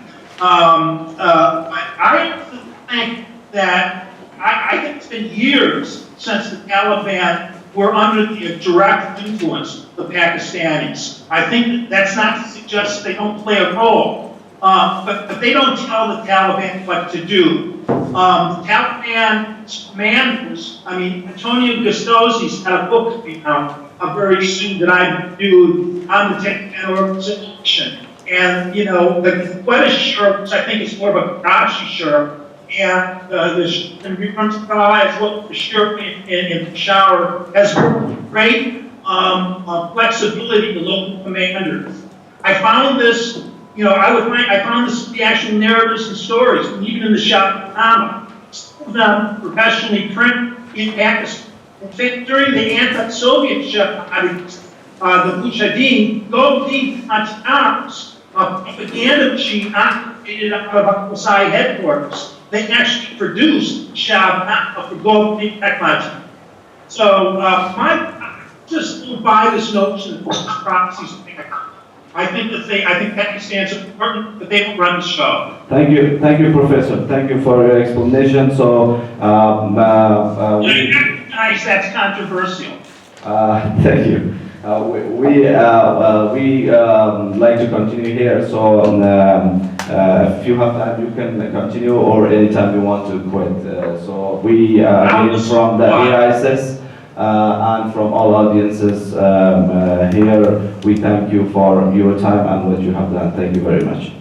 I think that I think it's been years since the Taliban were under the direct influence of the Pakistanis. I think that's not to suggest they don't play a role, but they don't tell the Taliban what to do. The Taliban commanders, I mean, Antonio Gustosi's had a book coming out very soon that I reviewed on the Taliban organization. And, the Quetta shirt, which I think is more of a Karachi shirt, and the shirt in Peshawar has great flexibility to local commanders. I found this, I found this in the actual narratives and stories, and even in the Shahnama. Some of them professionally print in Pakistan. In fact, during the anti-Soviet jihad, the Mujahideen go deep into arms. Propaganda machine operated out of Al-Qasai headquarters. They actually produced Shab for government technology. So I just don't buy this notion that proxies. I think Pakistan's important, but they don't run the show. Thank you, Professor. Thank you for your explanation. So, I recognize that's controversial. thank you. We like to continue here. So, if you have time, you can continue, or anytime you want to quit. So, we again from the AISS. And from all audiences here, we thank you for your time and what you have done. Thank you very much.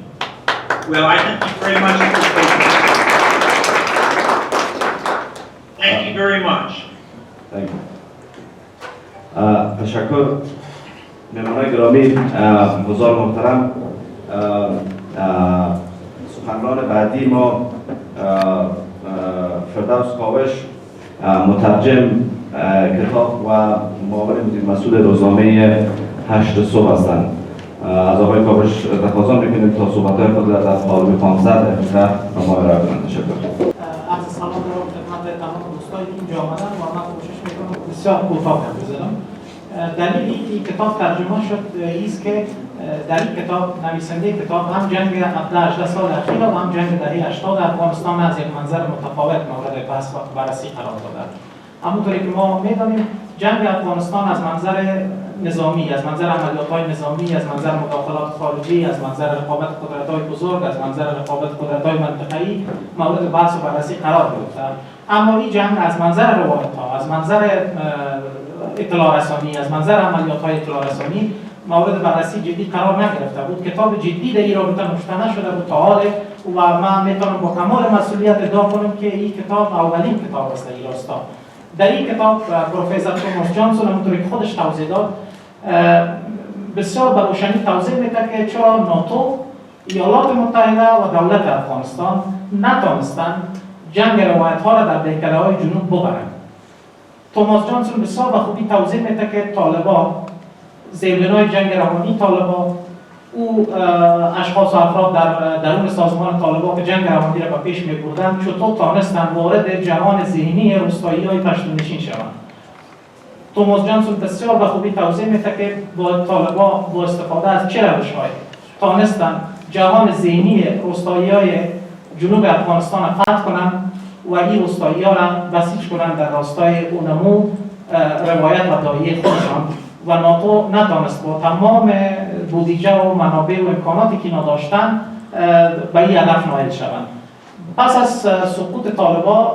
Well, I thank you very much. Thank you very much. Thank you. تشکر. مهمانان گرامی، حضار محترم، سخنران بعدی ما فردوس کاوش، مترجم کتاب و معاون مدیر مسئول روزنامه 8 صبح هستند. از آقای کاوش تقاضا می‌کنیم تا صحبت‌های خود را در قالب 15 دقیقه به ما ارائه کنند. تشکر. عرض سلام دارم خدمت تمام دوستانی که اینجا آمدن و من کوشش می‌کنم بسیار کوتاه بزنم. دلیل اینکه کتاب ترجمه شد است که در این کتاب نویسنده کتاب هم جنگ 18 سال اخیر و هم جنگ دهه 80 افغانستان از یک منظر متفاوت مورد بحث و بررسی قرار دادند. همونطوری که ما می‌دانیم جنگ افغانستان از منظر نظامی، از منظر عملیات‌های نظامی، از منظر مداخلات خارجی، از منظر رقابت قدرت‌های بزرگ، از منظر رقابت قدرت‌های منطقه‌ای مورد بحث و بررسی قرار گرفت. اما این جنگ از منظر روایت‌ها، از منظر اطلاع رسانی، از منظر عملیات‌های اطلاع رسانی مورد بررسی جدی قرار نگرفته بود. کتاب جدی در این رابطه نوشته نشده بود تا حال و من میتونم با کمال مسئولیت ادعا کنم که این کتاب اولین کتاب است در این راستا. در این کتاب پروفسور توماس جانسون همونطوری که خودش توضیح داد بسیار به روشنی توضیح میده که چرا ناتو، ایالات متحده و دولت افغانستان نتوانستند جنگ روایت‌ها را در دهکده‌های جنوب ببرند. توماس جانسون بسیار به خوبی توضیح میده که طالبان زیربنای جنگ روانی طالبان او اشخاص و افراد در درون سازمان طالبان که جنگ روانی را به پیش می‌بردند چطور تانستند وارد جهان ذهنی روستایی‌های پشتونشین شوند. توماس جانسون بسیار به خوبی توضیح میده که با طالبان با استفاده از چه روش‌هایی تانستند جهان ذهنی روستایی‌های جنوب افغانستان را فتح کنند و این روستایی‌ها را بسیج کنند در راستای اونمو روایت و دایه خودشان و ناتو نتوانست با تمام بودجه و منابع و امکاناتی که نداشتند به این هدف نائل شوند. پس از سقوط طالبان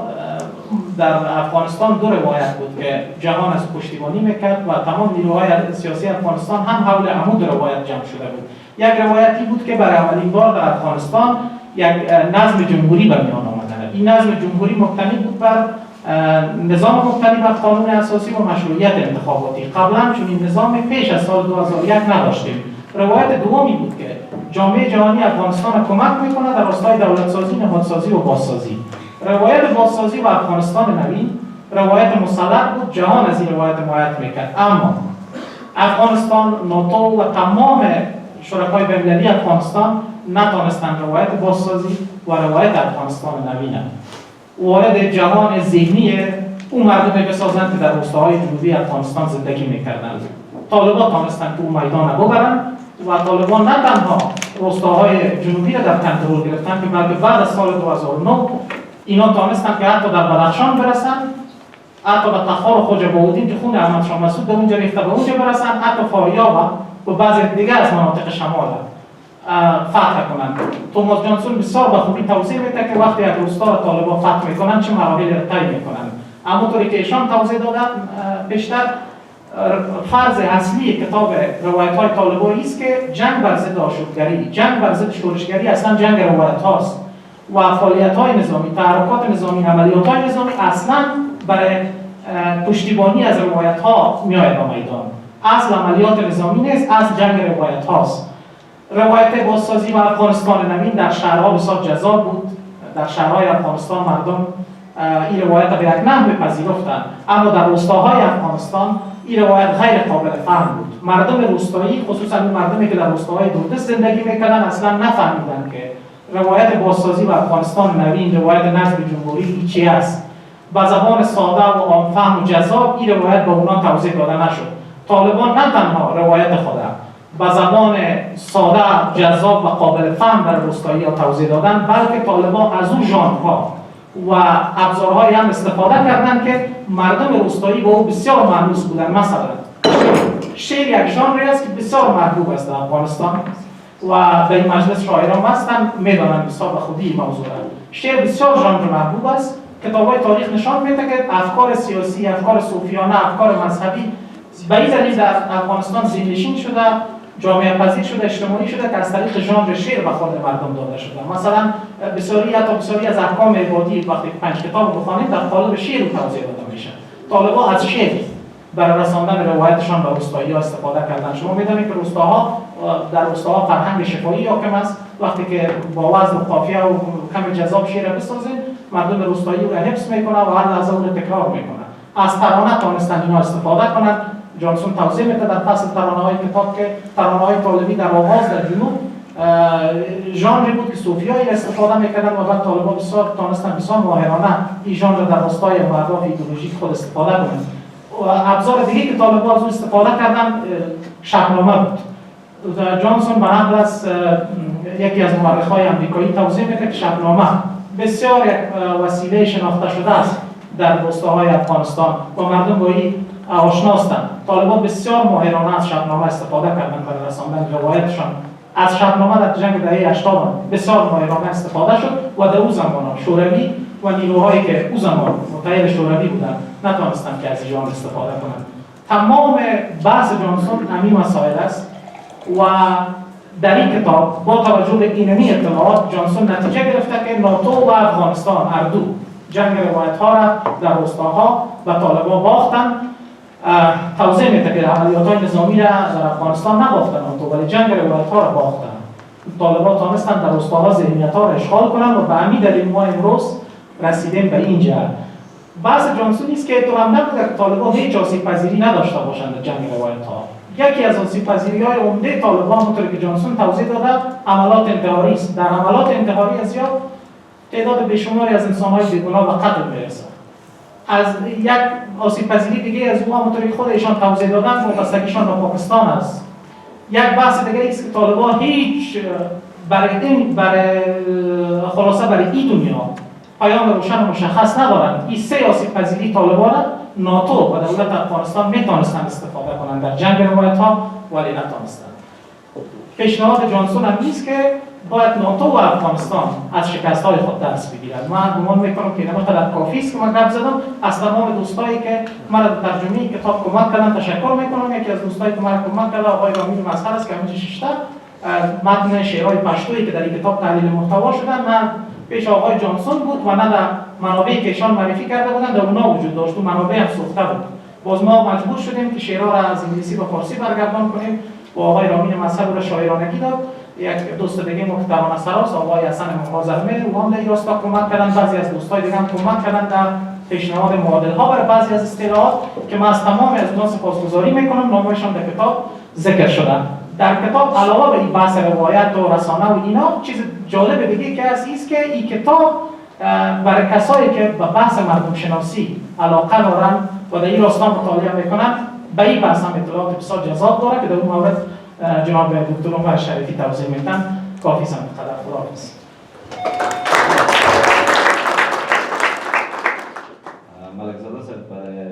در افغانستان دو روایت بود که جهان از پشتیبانی میکرد و تمام نیروهای سیاسی افغانستان هم حول عمود روایت جمع شده بود. یک روایتی بود که برای اولین بار در افغانستان یک نظم جمهوری به میان آمده. این نظم جمهوری مبتنی بود بر نظام مبتنی بر قانون اساسی و مشروعیت انتخاباتی. قبلا چون این نظام پیش از سال 2001 نداشتیم. روایت دومی بود که جامعه جهانی افغانستان کمک میکنه در راستای دولتسازی، نهادسازی و بازسازی. روایت بازسازی و افغانستان نوین روایت مسلط بود، جهان از این روایت حمایت میکرد. اما افغانستان، ناتو و تمام شرکای بین‌المللی افغانستان نتوانستند روایت بازسازی و روایت افغانستان نوین وارد جهان ذهنی اون مردمی بسازند که در روستاهای جنوبی افغانستان زندگی میکردند. طالبان تانستند که اون میدان رو ببرند و طالبان نه تنها روستاهای جنوبی را در کنترل گرفتند که بلکه بعد از سال 2009 اینا تانستند که حتی در بدخشان برسند، حتی به تخار و خوجه بهودین که خون احمد شاه مسعود به اونجا ریخته به اونجا برسند، حتی فاریاب و بعضی دیگر از مناطق شمال فتح کنند. توماس جانسون بسیار به خوبی توضیح میده که وقتی یک روستا را طالبان فتح میکنند چه مراحلی را طی میکنند. همونطوری که ایشان توضیح دادن بیشتر فرض اصلی کتاب روایت‌های طالبان است که جنگ بر ضد آشوبگری، جنگ بر ضد شورشگری اصلا جنگ روایت هاست و فعالیت‌های نظامی، تحرکات نظامی، عملیات‌های نظامی اصلا برای پشتیبانی از روایت‌ها میآید به میدان. اصل عملیات نظامی نیست، اصل جنگ روایت هاست. روایت بازسازی و افغانستان نوین در شهرها بسیار جذاب بود. در شهرهای افغانستان مردم این روایت به یک نحوی پذیرفتند، اما در روستاهای افغانستان این روایت غیر قابل فهم بود. مردم روستایی، خصوصا اون مردمی که در روستاهای دوردست زندگی میکردن، اصلا نفهمیدند که روایت بازسازی و افغانستان نوین، روایت نظم جمهوری چی است. با زبان ساده و عامفهم و جذاب این روایت به اونا توضیح داده نشد. طالبان نه تنها روایت خود با زبان ساده، جذاب و قابل فهم در روستایی ها توضیح دادن، بلکه طالبان از اون ژانرها و ابزارهایی هم استفاده کردند که مردم روستایی با او بسیار مانوس بودند. مثلا شعر یک ژانری است که بسیار محبوب است در افغانستان و در این مجلس شاعران هستند میدانند بسیار به خودی موضوع را. شعر بسیار ژانر محبوب است. کتاب‌های تاریخ نشان میده که افکار سیاسی، افکار صوفیانه، افکار مذهبی به این دلیل در افغانستان زیرنشین شده، جامعه پذیر شده، اجتماعی شده که از طریق ژانر شعر به خود مردم داده شده. مثلا بسیاری از احکام عبادی وقتی 5 کتاب بخوانیم در قالب شعر توضیح داده میشه. طالبان از شعر برای رساندن روایتشان به روستایی‌ها استفاده کردن. شما می‌دانید که در روستاها فرهنگ شفاهی حاکم است. وقتی که با وزن و قافیه و کم جذاب شعر بسازیم، مردم روستایی رو حفظ میکنه و هر لحظه اون رو تکرار میکنه. از ترانه تانستن اینا استفاده کنند. جانسون توضیح میده در فصل ترانه‌های کتاب که ترانه‌های طالبی در آغاز در جنوب ژانری بود که صوفیایی استفاده میکردن و بعد طالبان بسیار تانستن بسیار ماهرانه این ژانر در راستای اهداف ایدئولوژیک خود استفاده کنند. ابزار دیگه که طالبان از اون استفاده کردن شبنامه بود. جانسون به نقل از یکی از مورخ‌های آمریکایی توضیح میده که شبنامه بسیار یک وسیله شناخته شده است در روستاهای افغانستان و مردم با این آشنا هستند. طالبان بسیار ماهرانه از شبنامه استفاده کردند برای رساندن روایتشان. از شبنامه در جنگ دهه 80 بسیار ماهرانه استفاده شد و در اون زمان شوروی و نیروهایی که اون زمان متحد شوروی بودند نتوانستند که از این استفاده کنند. تمام بحث جانسون همین مسائل است و در این کتاب با توجه به اینمی اطلاعات جانسون نتیجه گرفته که ناتو و افغانستان هر دو جنگ روایت‌ها را در روستاها و طالبان باختن. توضیح میده که عملیات‌های نظامی را در افغانستان نباختن ناتو، ولی جنگ روایت‌ها را باختن. طالبان تانستن در روستاها ذهنیت‌ها را اشغال کنند و به همین دلیل ما امروز رسیدیم به اینجا. بحث جانسون است که تو هم نبوده که طالبان هیچ آسیب‌پذیری نداشته باشند در جنگ روایت‌ها. یکی از آسیب‌پذیری‌های عمده طالبان همونطور که جانسون توضیح داده عملات انتحاری است. در عملات انتحاری از تعداد بیشماری از انسان‌های بیگناه و قتل می‌رسد. از یک آسیب‌پذیری دیگه از او همونطور که خود ایشان توضیح دادن وابستگیشان به پاکستان است. یک بحث دیگه است که طالبان هیچ برای این دنیا پیام روشن و مشخص ندارند. این سه آسیب‌پذیری طالبان ناتو و دولت افغانستان میتونستند استفاده کنند در جنگ روایت‌ها ولی نتونستند. پیشنهاد جانسون هم نیست که باید ناتو و افغانستان از شکست‌های خود درس بگیرند. من گمان میکنم که اینقدر کافی است که من گپ زدم. از تمام دوستایی که مرا در ترجمه کتاب کمک کردن تشکر میکنم. یکی از دوستایی که مرا کمک کرد آقای رامی مظهر است که همینجا ششته متن شعرهای پشتویی که در این کتاب تحلیل محتوا شدن نه پیش آقای جانسون بود و نه در منابعی که ایشان معرفی کرده بودند در اونا وجود داشت و منابع هم سوخته بود. باز ما مجبور شدیم که شعرها را از انگلیسی به فارسی برگردان کنیم و آقای رامی مظهر را شاعرانگی داد. یک دوست دیگه محترم سراس آقای حسن مخازرمه و هم در این راستا کمک کردن. بعضی از دوستای دیگه هم کمک کردن در پیشنهاد معادل‌ها برای بعضی از اصطلاحات که من از تمام از اونها سپاسگزاری میکنم. نامه‌شان در کتاب ذکر شدن. در کتاب علاوه بر این بحث روایت و رسانه و اینا چیز جالب دیگه که است که این کتاب برای کسایی که به بحث مردم شناسی علاقه دارن و در این راستا مطالعه میکنن به این بحث هم اطلاعات بسیار جذاب داره که در اون مورد جناب دکتر عمر شریفی توضیح میدن. کافی است. خداحافظ. ملک زاده صاحب برای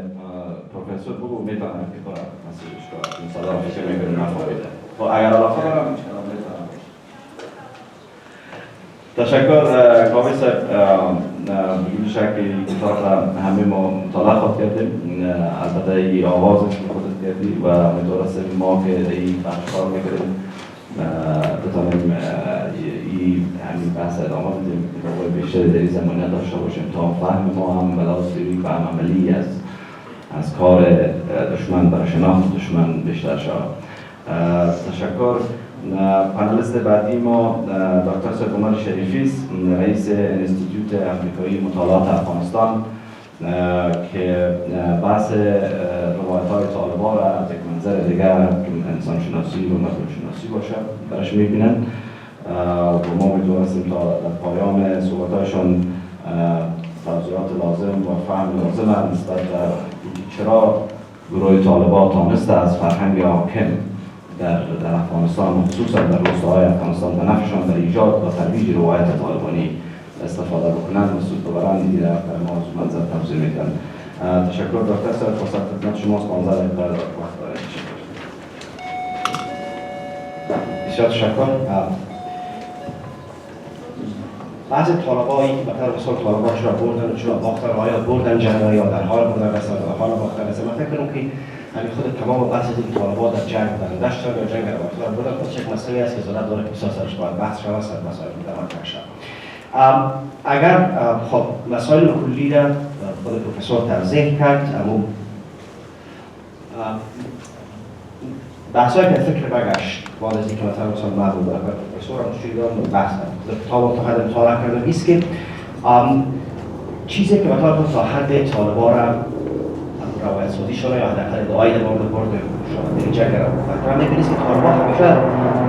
پروفسور بگو میتونم که کنم مسئولش کنم این صدا رو فکر میکنم نفهمیده خب اگر علاقه دارم میتونم. تشکر کاوی صاحب. بدون شک این کتاب همه ما مطالعه خود کردیم. البته این آغازش خودت کردی و امیدوارستیم ما که این بخش کار میکنیم بتانیم این همین بحث ادامه بدیم که بیشتری در این زمانه داشته باشیم تا فهم ما هم بلاسیری فهم عملی از کار دشمن برای شناخت دشمن بیشتر شود. تشکر. پانلیست بعدی ما دکتر عمر شریفی است، رئیس انستیتوت انستیتوت آمریکایی مطالعات افغانستان که بحث روایت های طالبان را از یک منظر دیگر انسان شناسی و مردم شناسی باشه برش میبینن و ما میتونستیم تا در پایان صحبتهایشان توضیحات لازم و فهم لازم نسبت به چرا گروه طالبان تانسته از فرهنگ حاکم در افغانستان خصوصا در روستاهای افغانستان به نفعشان در ایجاد و ترویج روایت طالبانی استفاده بکنند و سود ببرند دیگر در ما از منظر توضیح میدن. تشکر دکتر صاحب، فرصت خدمت شماست. 15 دقیقه وقت دارید. بسیار تشکر. بعضی طالبایی که مثلا رسول طالبان چرا بردن و چرا باختن و آیا بردن جنگ یا در حال بردن رسول در حال باختن رسول. من فکر کنم که همین خود تمام بحث این طالبان در جنگ بودن داشتن یا جنگ رو بردن خودش یک مسئله است که ضرورت داره که بسیار سرش باید بحث شود سر مسائل در مطرح شود. اگر خب مسائل کلی را خود پروفسور توضیح کرد، اما بحثایی که فکر بگشت بعد از اینکه مثلا معلوم بود پروفسور هم چیزی دارم بحث کرد کتاب تا حد مطالعه کردم است که چیزی که مثلا تا حد طالبان را روایت سازی شده یا حداقل ادعای در مورد شده در جنگ را مطرح می‌کنید که طالبان همیشه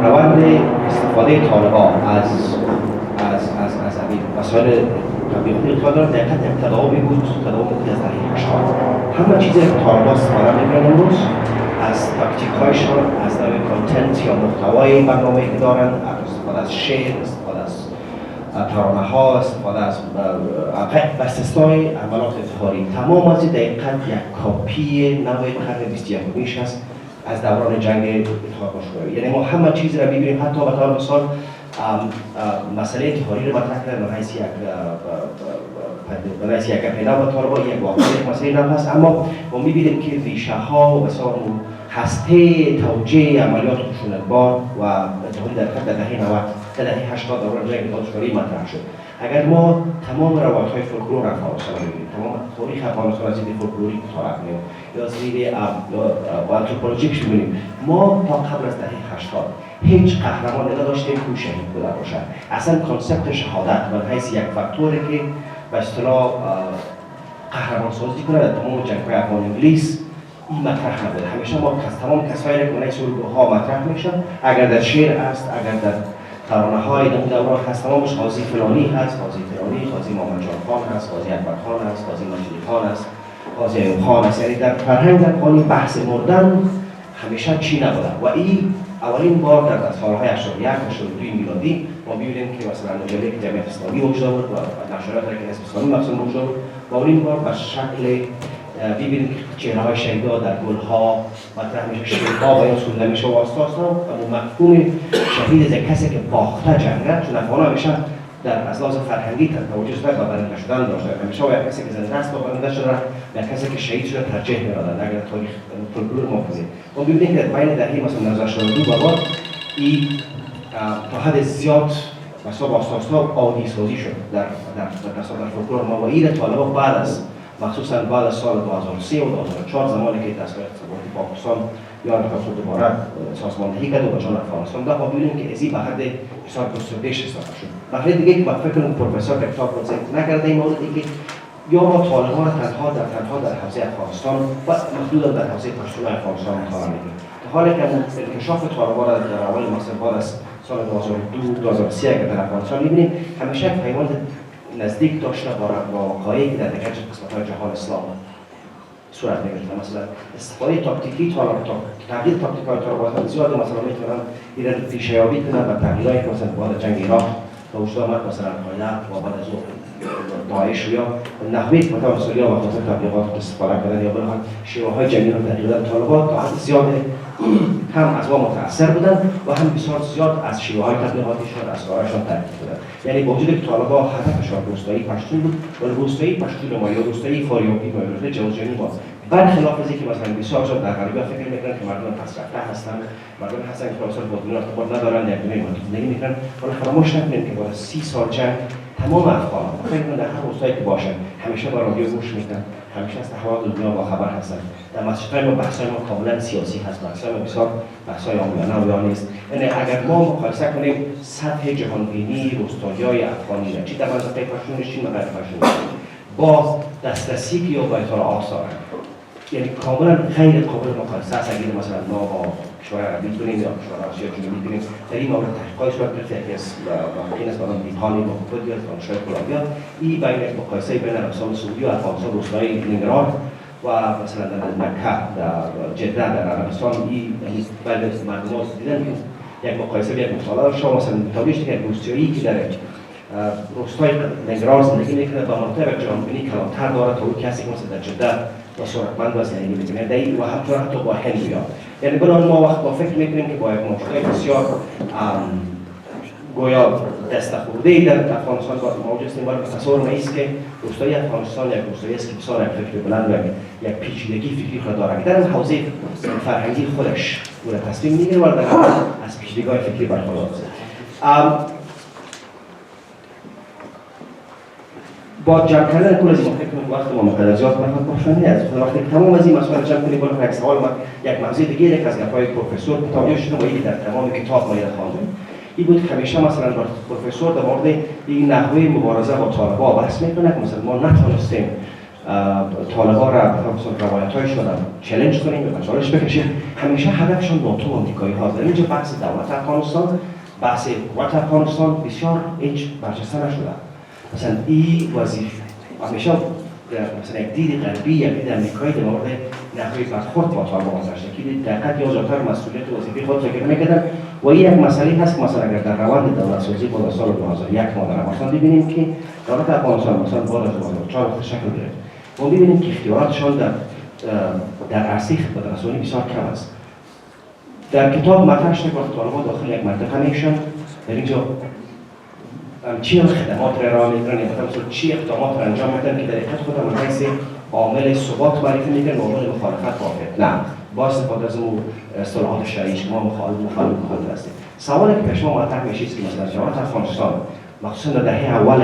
روند استفاده طالبان از مسائل تبلیغاتی اطلاع دارد دقیقاً تداومی بود از دهه 80. همه چیزی که طالبان استفاده می‌کنند امروز از تاکتیک‌هایشان، از نوع کانتنت یا محتوای برنامه‌ای که دارند، استفاده از شعر، استفاده از ترانه‌ها، استفاده از به استثنای عملات اظهاری، تمام از این دقیقاً یک کاپی نوع قرن 21 است از دوران جنگ اتحاد شوروی. یعنی ما همه چیز را می‌بینیم، حتی به طور مثال مسئله اظهاری رو مطرح کردن به حیث یک پیدا با طالبان یک واقعی یک مسئله نو هست، اما ما می‌بینیم که ریشه ها و مثلا هسته توجیه عملیات خشونتبار و اتحادی در دهه 90 تا دهه 80 دوران جنگ اتحاد شوروی مطرح شد. اگر ما تمام روایت‌های فولکلور افغانستان رو ببینیم، تمام تاریخ افغانستان از دید فولکلوریک مطالعه کنیم یا از دید آنتروپولوژیکش ببینیم، ما تا قبل از دهه 80 هیچ قهرمانی نداشتیم که شهید بوده باشد. اصلا کانسپت شهادت به حیث یک فاکتوری که به اصطلاح قهرمان سازی کنه در تمام جنگ‌های افغان انگلیس این مطرح نبوده. همیشه ما تمام کسایی که من سرودها مطرح میشن، اگر در شعر است، اگر در ترانه‌های دوران هست، تمامش قاضی فلانی هست، قاضی فلانی، قاضی محمد جان خان هست، قاضی اکبر خان هست، قاضی مجید خان هست، قاضی ایوب خان هست. یعنی در فرهنگ افغانی بحث مردن همیشه چی نبوده و این اولین بار در سالهای 81 تا 82 میلادی ما می‌بینیم که مثلا مجله جمعیت اسلامی وجود آورد و نشریات که حزب اسلامی مثلا وجود آورد و اولین بار به شکل می‌بینیم که چهره‌های شهیدا در گل‌ها مطرح میشه، شعرها بیان سروده میشه و اساساً و مفهوم شهید از کسی که باخته جنگ، چون افغان همیشه در از لحاظ فرهنگی توجه شده به برنده شدن داشته، همیشه با کسی که زنده است با برنده شده یا کسی که شهید شده ترجیح می‌دادند. اگر تاریخ فولکلور ما ببینیم ما ببینیم که بین دهه مثلا 1942 و بعد این تا حد زیاد مثلا با اساسا عادی سازی شد در فولکلور ما و این طالبان بعد از مخصوصا بعد از سال 2003 و 2004 زمانی که دستگاه ارتباطی پاکستان یا ارتباطات دوباره سازماندهی کرد و به جان افغانستان داد، ما ببینیم که از این به حد بسیار گسترده‌اش استفاده شد. مسئله دیگه که من فکر کنم پروفسور کتاب ذکر نکرده این مورد اینه که یا ما طالبان تنها در حوزه افغانستان و محدود در حوزه پشتون افغانستان مطالعه می‌کنیم. در حالی که انکشاف طالبان در اول مصر بعد از سال 2002-2003 که در افغانستان می‌بینیم همیشه پیوند نزدیک داشته با وقایعی که در دیگر قسمت‌های جهان اسلام صورت می‌گرفته. مثلا استفاده تاکتیکی تغییر تاکتیک‌های طالبان زیاد مثلا می‌تونن ایران پیشه‌یابی کنن و تغییراتی که مثلا بعد جنگ عراق تا وجود آمد مثلا القاعده و بعد از داعش یا نحوی که مثلا سوریا و خاطر تبلیغات استفاده کردن یا بلکه شیوه‌های جنگی رو تغییر دادن طالبان تا حد زیاد هم از ما متأثر بودن و هم بسیار زیاد از شیوه‌های تبلیغاتیشون از کارشون تغییر دادن. یعنی با وجود که طالبان هدفشون روستایی پشتون بود ولی روستایی پشتون ما یا روستایی فاریابی ما یا جوزجانی ما برخلاف از اینکه مثلا بسیار جا در غربی فکر می‌کنن که مردم پس‌رفته هستند، مردم هستن که مثلا با دنیا ارتباط ندارن، در دنیای مادی زندگی می‌کنن، ولی فراموش نکنیم که بعد از 30 سال جنگ تمام افغان‌ها فکر کنم در هر روستایی که باشن همیشه با رادیو گوش می‌کنن، همیشه از احوال دنیا با خبر هستند. در مسجدهای ما بحث‌های ما کاملا سیاسی هست، بحث‌های ما بسیار بحث‌های عامیانه و یا نیست. یعنی اگر ما مقایسه کنیم سطح جهانبینی روستایی‌های افغانی را چی در منطقه پشتونش چی منطقه پشتونش با دسترسی که یا با اطلاعات دارند، یعنی کاملا غیر قابل مقایسه است. اگر مثلا ما با کشور عربی کنیم یا کشور آسیا جنوبی کنیم، در این مورد تحقیقات صورت گرفته که ممکن است برای دیپانی با خود یا دانشگاه کلمبیا این بین مقایسه بین عربستان سعودی و افغانستان روستای ننگرهار و مثلا در مکه در جده در عربستان این بین مردم دیدن که یک مقایسه یک مطالعه شما مثلا مطالعه که یک روستایی که در روستای ننگرهار زندگی میکنه با مرتبه جهانبینی کلانتر داره تا اون کسی که مثلا در جده و صورتمند و زندگی میکنه در این و حتی با هند بیاد. یعنی بنابراین ما وقت با فکر میکنیم که با یک موجودات بسیار گویا دستخورده در افغانستان موجود هستیم، ولی تصور ما است که روستای افغانستان یک روستایی است که بسیار یک فکر بلند و یک پیچیدگی فکری خود دارد در این حوزه فرهنگی خودش او را تصمیم میگیره و در از پیچیدگی‌های فکری برخوردار است. با جمع کردن کل از این فکر کنم وقت ما مقدار زیاد نخواهد باشد. از وقتی که تمام از این مسائل جمع کنیم بالا یک سوال یک موضوع دیگه یک از گپ‌های پروفسور کتابی شده و در تمام کتاب ما خواندیم این بود که همیشه مثلا پروفسور در مورد این نحوه مبارزه با طالبان بحث میکنه که مثلا ما نتونستیم طالبان را مثلا روایت‌هایشون را چالش کنیم و چالش بکشیم. همیشه هدفشون ناتو آمریکایی ها در اینجا بحث دولت افغانستان بحث قوت افغانستان بسیار هیچ برجسته نشده. مثلا این وظیفه همیشه مثلا یک دید غربی یا دید امریکایی در مورد نحوه برخورد با طالبان داشته که دقت یا زیادتر مسئولیت وظیفه خود فکر نمی‌کردن و این یک مسئله هست که مثلا اگر در روند دولت‌سازی بعد از سال 2001 ما در افغانستان ببینیم که دولت افغانستان مثلا بعد از 2004 شکل گرفت ما ببینیم که اختیاراتشان در عرصه خدمت‌رسانی بسیار کم است. در کتاب مطرح شده وقتی طالبان داخل یک منطقه میشن در اینجا چی خدمات را ارائه میکنن یا چی اقدامات را انجام میدن که در حقیقت خود من حیث عامل ثبات معرفی میکنن و عامل مخالفت با فتنه با استفاده از اون اصطلاحات شرعی که ما مخالف هستیم. سوالی که پیش ما مطرح میشه است که مثلا جمهوری افغانستان مخصوصا در دهه اول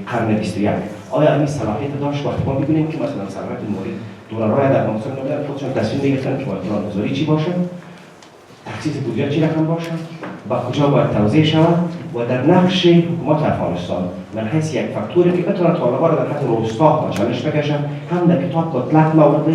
قرن 21 آیا این صلاحیت داشت؟ وقتی ما ببینیم که مثلا ثروت مورد دلارهای در افغانستان نمیدن خودشون تصمیم میگرفتن که باید پلانگذاری چی باشه، تخصیص بودجه چی رقم باشه، با کجا باید توزیع شود و در نقش حکومت افغانستان من حیث یک فاکتوری که بتونه طالبان را در حد روستا و چالش بکشن هم در کتاب مطلق مورد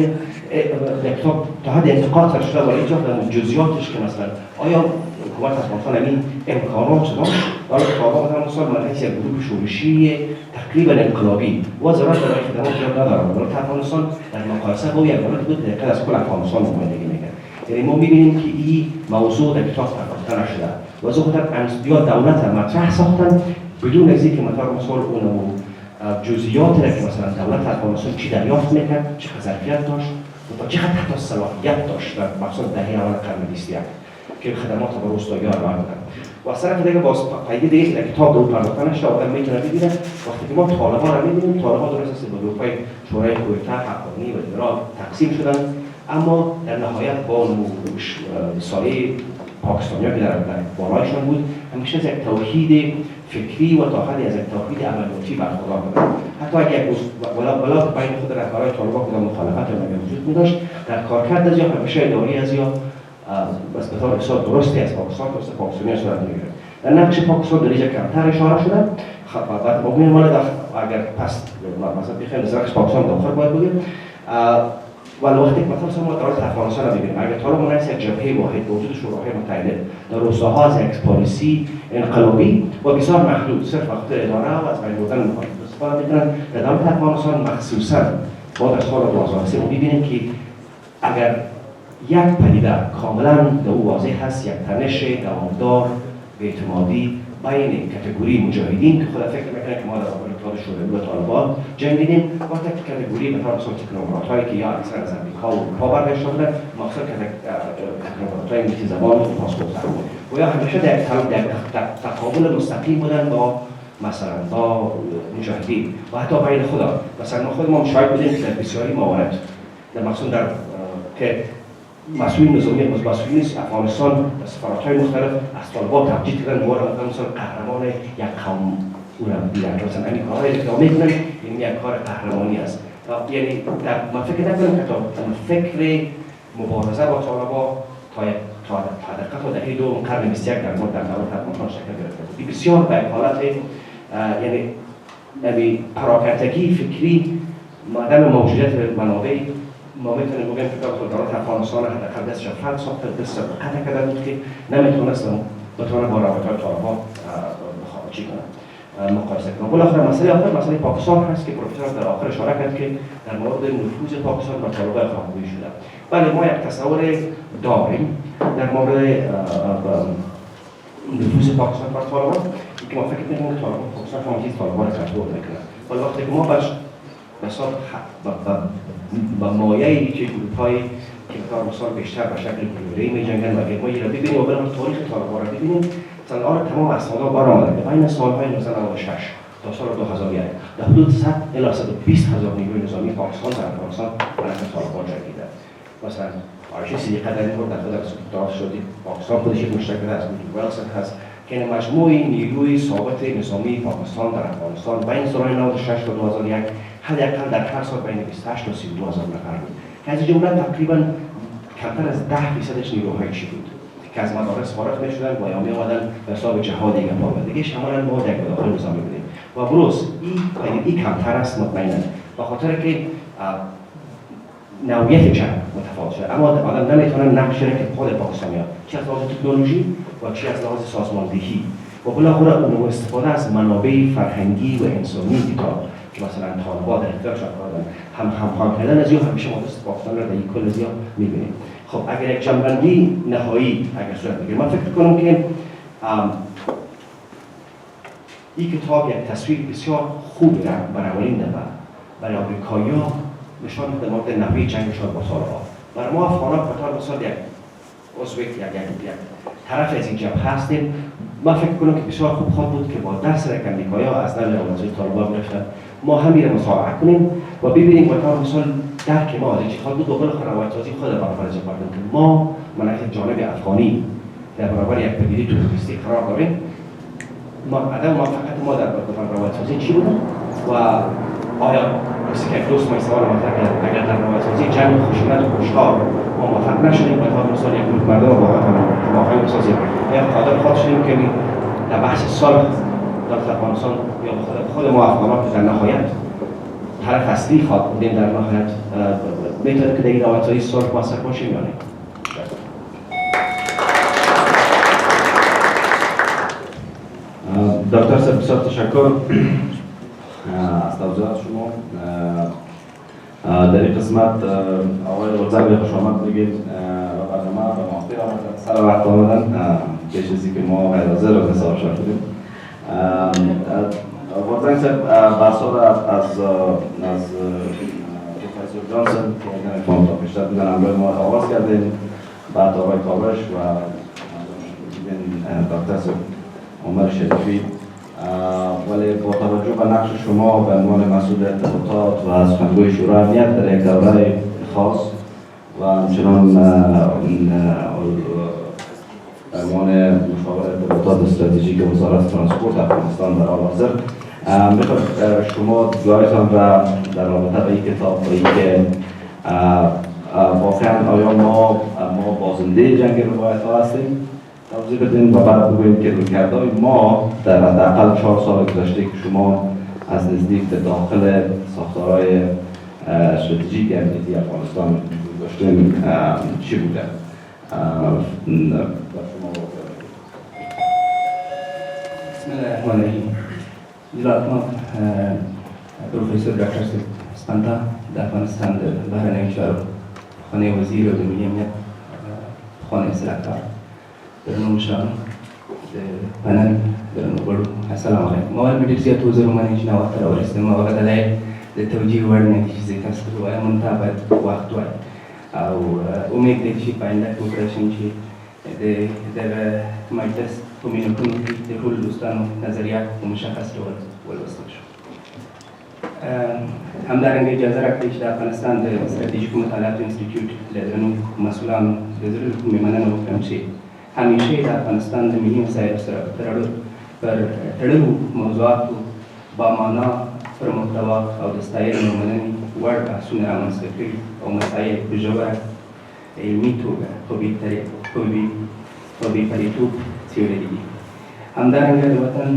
در کتاب تا حد انتقاد شده و اینجا در جزئیاتش که مثلا آیا حکومت افغانستان این امکانات داشت ولی طالبان افغانستان من حیث یک گروه شورشی تقریبا انقلابی و ضرورت برای خدمات زیاد ندارد ولی افغانستان در مقایسه با یک دولت بود دقیقاً از کل افغانستان نمایندگی می‌کرد. یعنی ما می‌بینیم که این موضوع در کتاب پرداخته نشده و از خاطر یا دولت مطرح ساختن بدون از اینکه مثلا مسئول اون جزئیات را که مثلا دولت افغانستان چی دریافت می‌کرد، چه ظرفیت داشت و تا چه حد صلاحیت داشت در مخصوص دهه اول قرن 21 که خدمات به روستایی‌ها ارائه بدن. و از طرف دیگه باز پایه دیگه در کتاب رو پرداخته نشده آدم میتونه ببینه وقتی که ما طالبان را می‌بینیم طالبان درست است به گروه‌های شورای کویته، حقانی و دیگر تقسیم شدن اما در نهایت با سایه پاکستانی‌ها که در بالایشان بود همیشه از یک توحید فکری و تا حدی از یک توحید عملیاتی برخوردار بودند. حتی اگر ولا بین خود رهبران طالبان کدام مخالفت وجود می‌داشت در کارکرد از یا همیشه اداری از یا بس به طور بسیار درستی از پاکستان توسط پاکستانی صورت می‌گیرد. در نقش پاکستان در اینجا کمتر اشاره شده. بعد با می‌بینیم اگر پس مثلا بخوایم از نقش پاکستان داخل باید بگیم ولی وقتی که مثلا ما دولت افغانستان را ببینیم اگر طالبان از یک جبهه واحد وجود شوراهای متحده در روستاها از یک پالیسی انقلابی و بسیار محدود صرف وقت اداره و از بین بردن مخالف استفاده می‌کنند در دولت افغانستان مخصوصا بعد از سال 2003 ما می‌بینیم که اگر یک پدیده کاملا در او واضح هست یک تنش دوامدار اعتمادی بین کاتگوری مجاهدین که خود فکر میکنه که ما در ارتباطات شوروی و طالبان جنگیدیم و یک کاتگوری به طور تکنوکرات‌هایی که یا اکثر از امریکا و اروپا برگشته بودند مخصوصا تکنوکرات‌های انگلیسی زبان و پاسپورت و یا همیشه در تقابل مستقیم بودن با مثلا با مجاهدین و حتی بین خدا مثلا خود ما شاهد بودیم که در بسیاری موارد در مخصوصا در که مسئولین نظامی مسئولین افغانستان در سفارت‌های مختلف از طالبان تبجیح کردن و مثلا قهرمان یک قوم او را دیدن مثلا این کارهای ادعا می‌کنن این یک کار قهرمانی است یعنی من فکر نکنم که تا فکر مبارزه با طالبان تا حداقل تا دهه دوم قرن 21 در مورد در دولت افغانستان شکل گرفته بود. بسیار به حالت یعنی پراکندگی فکری عدم موجودیت منابع ما میتونیم بگیم که دولت افغانستان حداقل دستش فرد ساخته، دست قطع کرده بود که نمیتونست بتونه با روایت‌های طالبان چی کنه مقایسه کنه. بالاخره مسئله آخر مسئله پاکستان هست که پروفسور در آخر اشاره کرد که در مورد نفوذ پاکستان و طالبان خواهی شده. بله ما یک تصور داریم در مورد نفوذ پاکستان بر طالبان که ما فکر می‌کنیم که طالبان پاکستان همون طالبان را کنترل می‌کنه. ولی وقتی که ما با مایه‌ای که گروه‌های که به مثال بیشتر به شکل گروهی می‌جنگند و اگر ما را ببینیم و بریم تاریخ طالبان را ببینیم مثلا تمام اسنادها بار آمده بین سال‌های 1996 تا سال 2001 در حدود 100 الی 120 هزار نیروی نظامی پاکستان در افغانستان علیه طالبان جنگیده. مثلا ارشد صدیقه در این در خود استاد شدی پاکستان خودش یک مشترک از وزارت هست که مجموعه نیروی ثابت نظامی پاکستان در افغانستان بین سال‌های 96 تا 2001 حداقل در هر سال بین 28 تا 32 هزار نفر بود که از این جمله تقریبا کمتر از 10% نیروهای چی بود که از مدارس وارد می‌شدن و یا می‌آمدن به حساب جهاد یک پا دیگه شمال ما در داخل نظامی بودیم و بروز این کمتر است مطمئنا به خاطر که نوعیت جنگ متفاوت شده اما آدم نمیتونه نقش را که خود پاکستانی‌ها چه از لحاظ تکنولوژی و چه از لحاظ سازماندهی و بالاخره اون استفاده از منابع فرهنگی و انسانی که مثلا طالبان در اختیارش قرار هم کردن از همیشه ما دست پاکستان را در یک کل زیاد می‌بینیم. خب اگر یک جنبندی نهایی اگر صورت بگیره من فکر کنم که این کتاب یک تصویر بسیار خوبی را برای اولین دفعه برای آمریکایی‌ها نشان میده مورد نحوه جنگشان با طالبان. برای ما افغان‌ها به طور مثال یک عضو یک طرف از این جبهه هستیم. من فکر کنم که بسیار خوب خواهد بود که با درس که امریکایی‌ها از نظر روایت طالبان گرفتن ما هم را مطالعه کنیم و ببینیم به طور مثال درک ما از این خواهد بود و بالاخره روایت‌سازی خود برابر از کردن که ما من از جانب افغانی در برابر یک پدیده تروریستی قرار داریم. ما عدم موافقت ما در برابر روایت‌سازی چی بود و آیا مثل که دوست ما سوال مطرح کرد اگر در روایت‌سازی جنگ خشونت و کشتار ما موفق نشدیم به طور مثال یک گروه مردم واقعا بسازیم یا قادر خواهد شدیم که در بحث صلح در افغانستان یا خود ما افغان‌ها که در نهایت طرف اصلی خواهد بودیم در نهایت میتونه که در این روایت‌سازی صلح موثر باشیم یا نه. دکتر صاحب بسیار تشکر از توضیحات شما. در این قسمت آقای روزه خوش آمد بگید و برنامه و معافی آمدن سر وقت آمدن که چیزی که ما غیر حاضر رو حساب شدیم. روزه صاحب بحثا از پروفسور جانسون که نمی‌فهم تا پیشتر بودن همراه ما آغاز کردیم بعد آقای کاوش و دکتر صاحب امور شریفی ولی با توجه به نقش شما به عنوان مسئول ارتباطات و سخنگوی شورای امنیت در یک دوره خاص و همچنان به عنوان مشاور ارتباطات استراتژیک وزارت ترانسپورت افغانستان در حال حاضر میخوام شما دیدگاهتان را در رابطه با این کتاب و اینکه واقعا آیا ما بازنده جنگ روایت‌ها هستیم توضیح بدیم و بعد بگوییم که رویکردهای ما در حداقل 4 سال گذشته که شما از نزدیک به داخل ساختارهای استراتژیک امنیتی افغانستان داشتیم چی بوده؟ بسم الله الرحمن الرحیم. جناب پروفسور دکتر استاد در افغانستان در بهرنی چارو خانه وزیر و ملی امنیت خانه سلاکار درنو مشران پنل درنو بڑو السلام علیکم. موال میں ډیر وزیر منی جنا وخت راورسته ما وخت لای د توجیه ورنه چې تاسو وایي منتابت وخت وای او امید دې چې پاینده کوپریشن چې د مجلس په مینوټونو کې د ټولو دوستانو نظریات په مشخص ډول ولوستل شو. همدارنګه اجازه راکړئ چې د افغانستان د استراتژیکو مطالعاتو انستیتوت له درنو مسؤلانو د زړه له کومې مننه وکړم چې همیشه د افغانستان د ملي مسایلو سره پر تړلو موضوعاتو با معنا پر محتوا او د ستایلو مننې وړ بحثونه رامنځته کړي او مسایل په ژوره علمي توګه په بې پرېتوب څېړلي دي. همدارنګه د وطن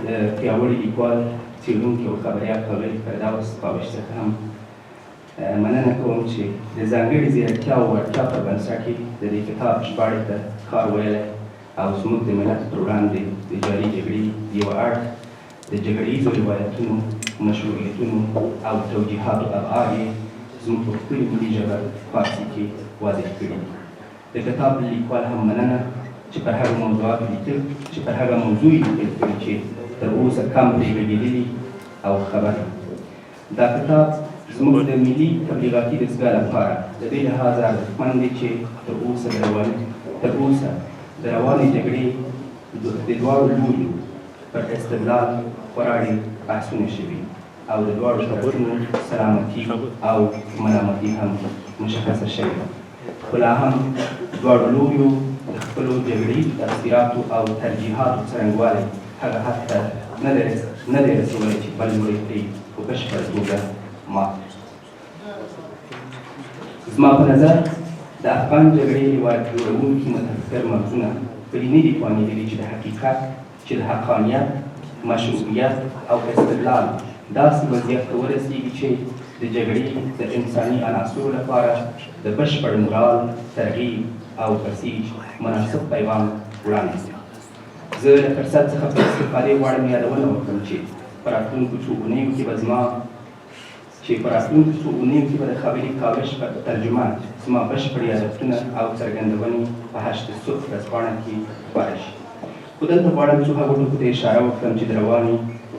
د پیاوړي لیکوال، څېړونکي او خبریال ښاغلي فردوس کاوش څخه هم مننه کوم چې د ځانګړې ځیرکتیا او وړتیا پر بنسټ کې د دې کتاب ژباړې ته کار ویلی او زموږ د ملت پر وړاندې د جاري جګړې یوه اړخ د جګړه ییزو روایتونو، مشروعیتونو او توجیهاتو ابعاد یې زموږ په ښکلې ملي ژبه فارسي کې واضح کړي. د کتاب لیکوال هم مننه چې پر هغه موضوعاتو لیکل چې پر هغه موضوع یې لیکل کړي چې تر اوسه کم پرې غږېدلي او خبر. دا کتاب زموږ د ملي تبلیغاتي دستګاه لپاره د دې لحاظه ارزښتمند دی چې تر اوسه د روانې جګړې د دواړو لوریو پر استدلال خورا ډېر بحثونه شوي او د دواړو طرفونو سلامتي او ملامتي هم مشخصه شوې ده. خو لا هم دواړو لوریو د خپلو جګړیزو تاثیراتو او ترجیحاتو څرنګوالی هغه حد ته نه دی رسولی چې بل لوری پرې په بشپړه توګه مات. زما په نظر د افغان جګړې روایت جوړونکي متفکر مغزونه په دې نه دي توانېدلي چې د حقیقت، چې د حقانیت، مشروعیت او استدلال داسې وضعیت ته ورسېږي چې د جګړې د انساني عناصرو لپاره د بشپړ مورال، ترغیب او بسیج مناسب پیغام وړاندې کړي. زه له فرصت څخه په استفادې غواړم یادونه وکړم چې په راتلونکو څو اونیو کې به د خبري کاوش په ترجمه زما بشپړ یادښتونه او څرګندونې په 8 صبح ورځپاڼه کې خپاره شي. خو دلته غواړم څو هغو ټکو ته اشاره وکړم چې د روانې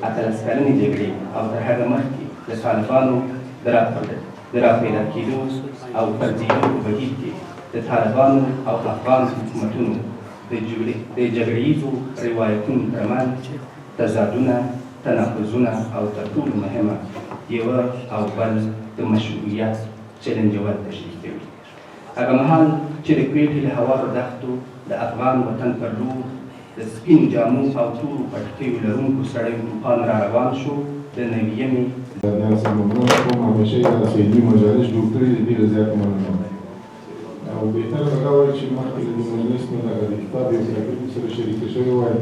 18 کلنې جګړې او تر هغه مخکې د طالبانو د راپیدا کېدو او فرضیدو په بهیر کې د طالبانو او افغان حکومتونو د جګړه ییزو روایتونو ترمنځ تضادونه، تناقضونه او تر ټولو مهمه یوه او بل د مشروعیت چلنجول تشریح کوي. هغه مهال چې د کویټې له هوارو دښتو د افغان وطن پر لور د سپینو جامو او تورو پټکیو لرونکو سړیو توپان را روان شو، د نویمې داسې مننه کوم همیشه یې داسې علمي مجالس جوړ کړي دي، ډېره زیاته مننه. او بهتره به دا وایي چې مخکې د دې مجلس نه دغه د کتاب یو کتاب سره شریکه شوې وای،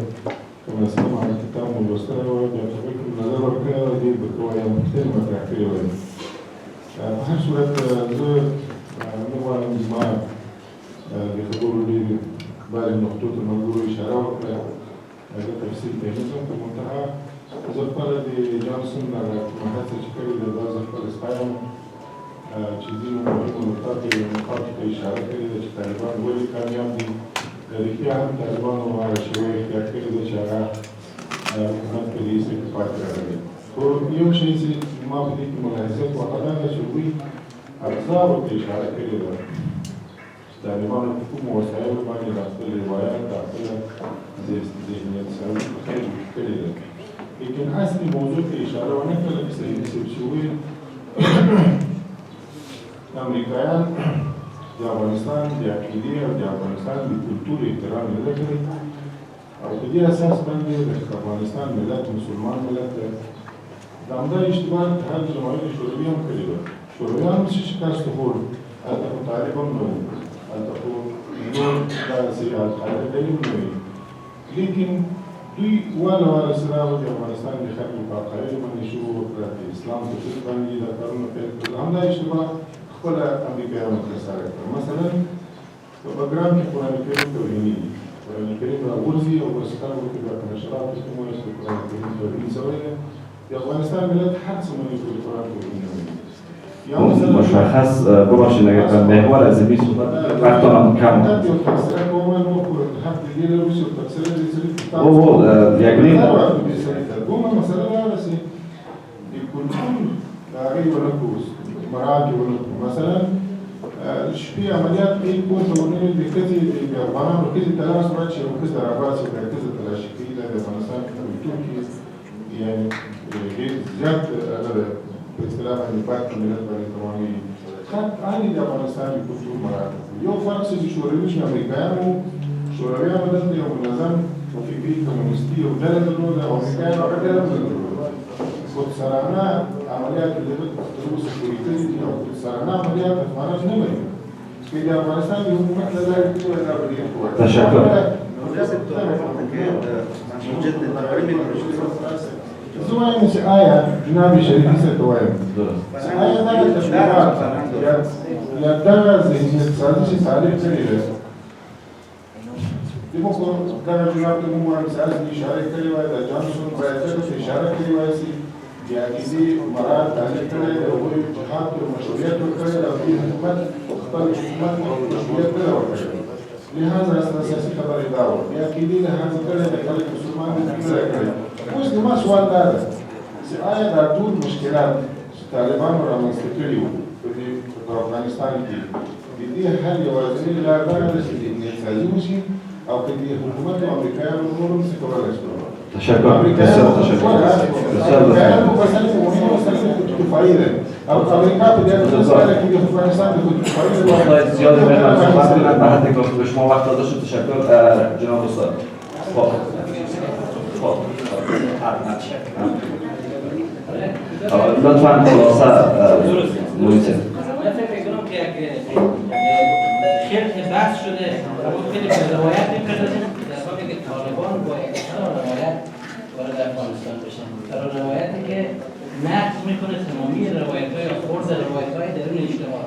که مثلا هغه کتاب مو لوستلی وای، بیا په فکر نظر ورکړی وای، ډېر به ښه وای او پوښتنې مطرح کړې وای. په هر صورت زه نه غواړم زما د خبرو ډېرې بعضې نقطو ته ملګرو اشاره وکړه، هغه تفصیل ته نه ځم. په منتها زه خپله د جانسون هغه هڅه چې کړې ده دا زه خپله ستایم چې ځینو مهمو نقاطو ته اشاره کړې ده چې طالبان ولې کامیاب دي. رښتیا هم طالبانو هغه شیوه اختیار کړې ده چې هغه حکومت په دې هیڅ کې پاتې راغلی. خو یو شی چې ما په دې کې ملاحظه کړه هغه دا ده چې دوی اجزاو ته اشاره کړې ده چې طالبانو په کومو وسایلو باندې د خپل روایت، د خپل ذهنیت سره خیر کړې ده. لیکن اصلي موضوع ته اشاره ونه کړله چې ویل امریکایان د افغانستان د عقیدې او د افغانستان د کلتور احترام نه ده کړی او په دې اساس باندې د افغانستان ملت مسلمان ملت د همدا اشتباه هر جماعت شوروي هم کړی وه. شورویان هم چې شکست وخوړ، هلته خو طالب هم نه وو، هلته خو نور داسې القاعده هم نه وي. لیکن دوی واله سره د افغانستان د خلکو په عقایدو باندې شروع وکړه، د اسلام په ضد باندې دا کارونه پیل کړل. همدا اشتباه خپله امریکایانو ترسره کړه. مثلا په بګرام کې قرآن کریم توهیني دي، قرآن کریم راغورځي او په سترګو کې به په نشراتو کې هم وایي چې قرآن کریم توهین شوی دی. د افغانستان ملت هر څه مني چې د قرآن توهین نه وایي. مشخص ببخشید اگر محور ادبی صحبت وقت دارم کم یعنی مثلا شپې عملیات کوي کور ته ونیول د ښځې د افغانانو ښځې ته لاس واچي او ښځه راباسي د ښځه تلاشي کوي. دا د افغانستان په کلتور کې یعنې ډېر زیات هغه ده په اصطلاح باندې بد په ملت باندې تمامېږي. قطعا د افغانستان د کلتور مراعات یو فرق چې د شوروي چې امریکایانو شورویانو دلته یو منظم فکري کمونیستي یو ډله درلوده او امریکایانو هغه ډله هم درلوده. خودسرانه عملیات دروس سکوریتی یا سرانه عملیات افغانات نمیدیم که در افغانستان یه حکومت نداری که باید عملیات کنه. تشکر. زه وایم چې آیا جناب شریفي صاحب ته وایم آیا دغه تبلیغات یا دغه ذهنیت سازي چې طالب کړې ده دغه جناب ته موږ مثال اشاره کړې وای د جانسون روایت ته اشاره کړې وای چې د عقیدې مراد طالب کړی د هغوی جهاد ته مشروعیت ورکړی او دې حکومت خپل حکومت مشروعیت نه ورکړی لهذا اساسي خبرې دا وه د عقیدې لحاظ کړی د خلک مسلمان نه کړی. اوس زما سوال دا ده چې آیا دا ټول مشکلات چې طالبانو رامنځته کړي وو په افغانستان کې د دې حل یوازینۍ لار دا ده چې د انحصاري وشي او که د حکومت او امریکایانو نور هم څه کولی شي. تشکر. بسیار تشکر. بسیار امریکایانو مسئله که مهمه مسئله خودکفایي ده او امریکا په دې مسئله کې د افغانستان د خودکفایي استاد زیادی میخوام صحبت کنم به حد که به شما وقت داده شد. تشکر جناب استاد. لطفاً خلاصه محیطه. من فکر کنم که خیلی بحث شده خیلی به روایت می‌پردازیم در واقع که طالبان با اکثر روایت وارد افغانستان بشن. روایتی که نقض میکنه تمامی روایت‌های خرد روایت‌های درون اجتماع.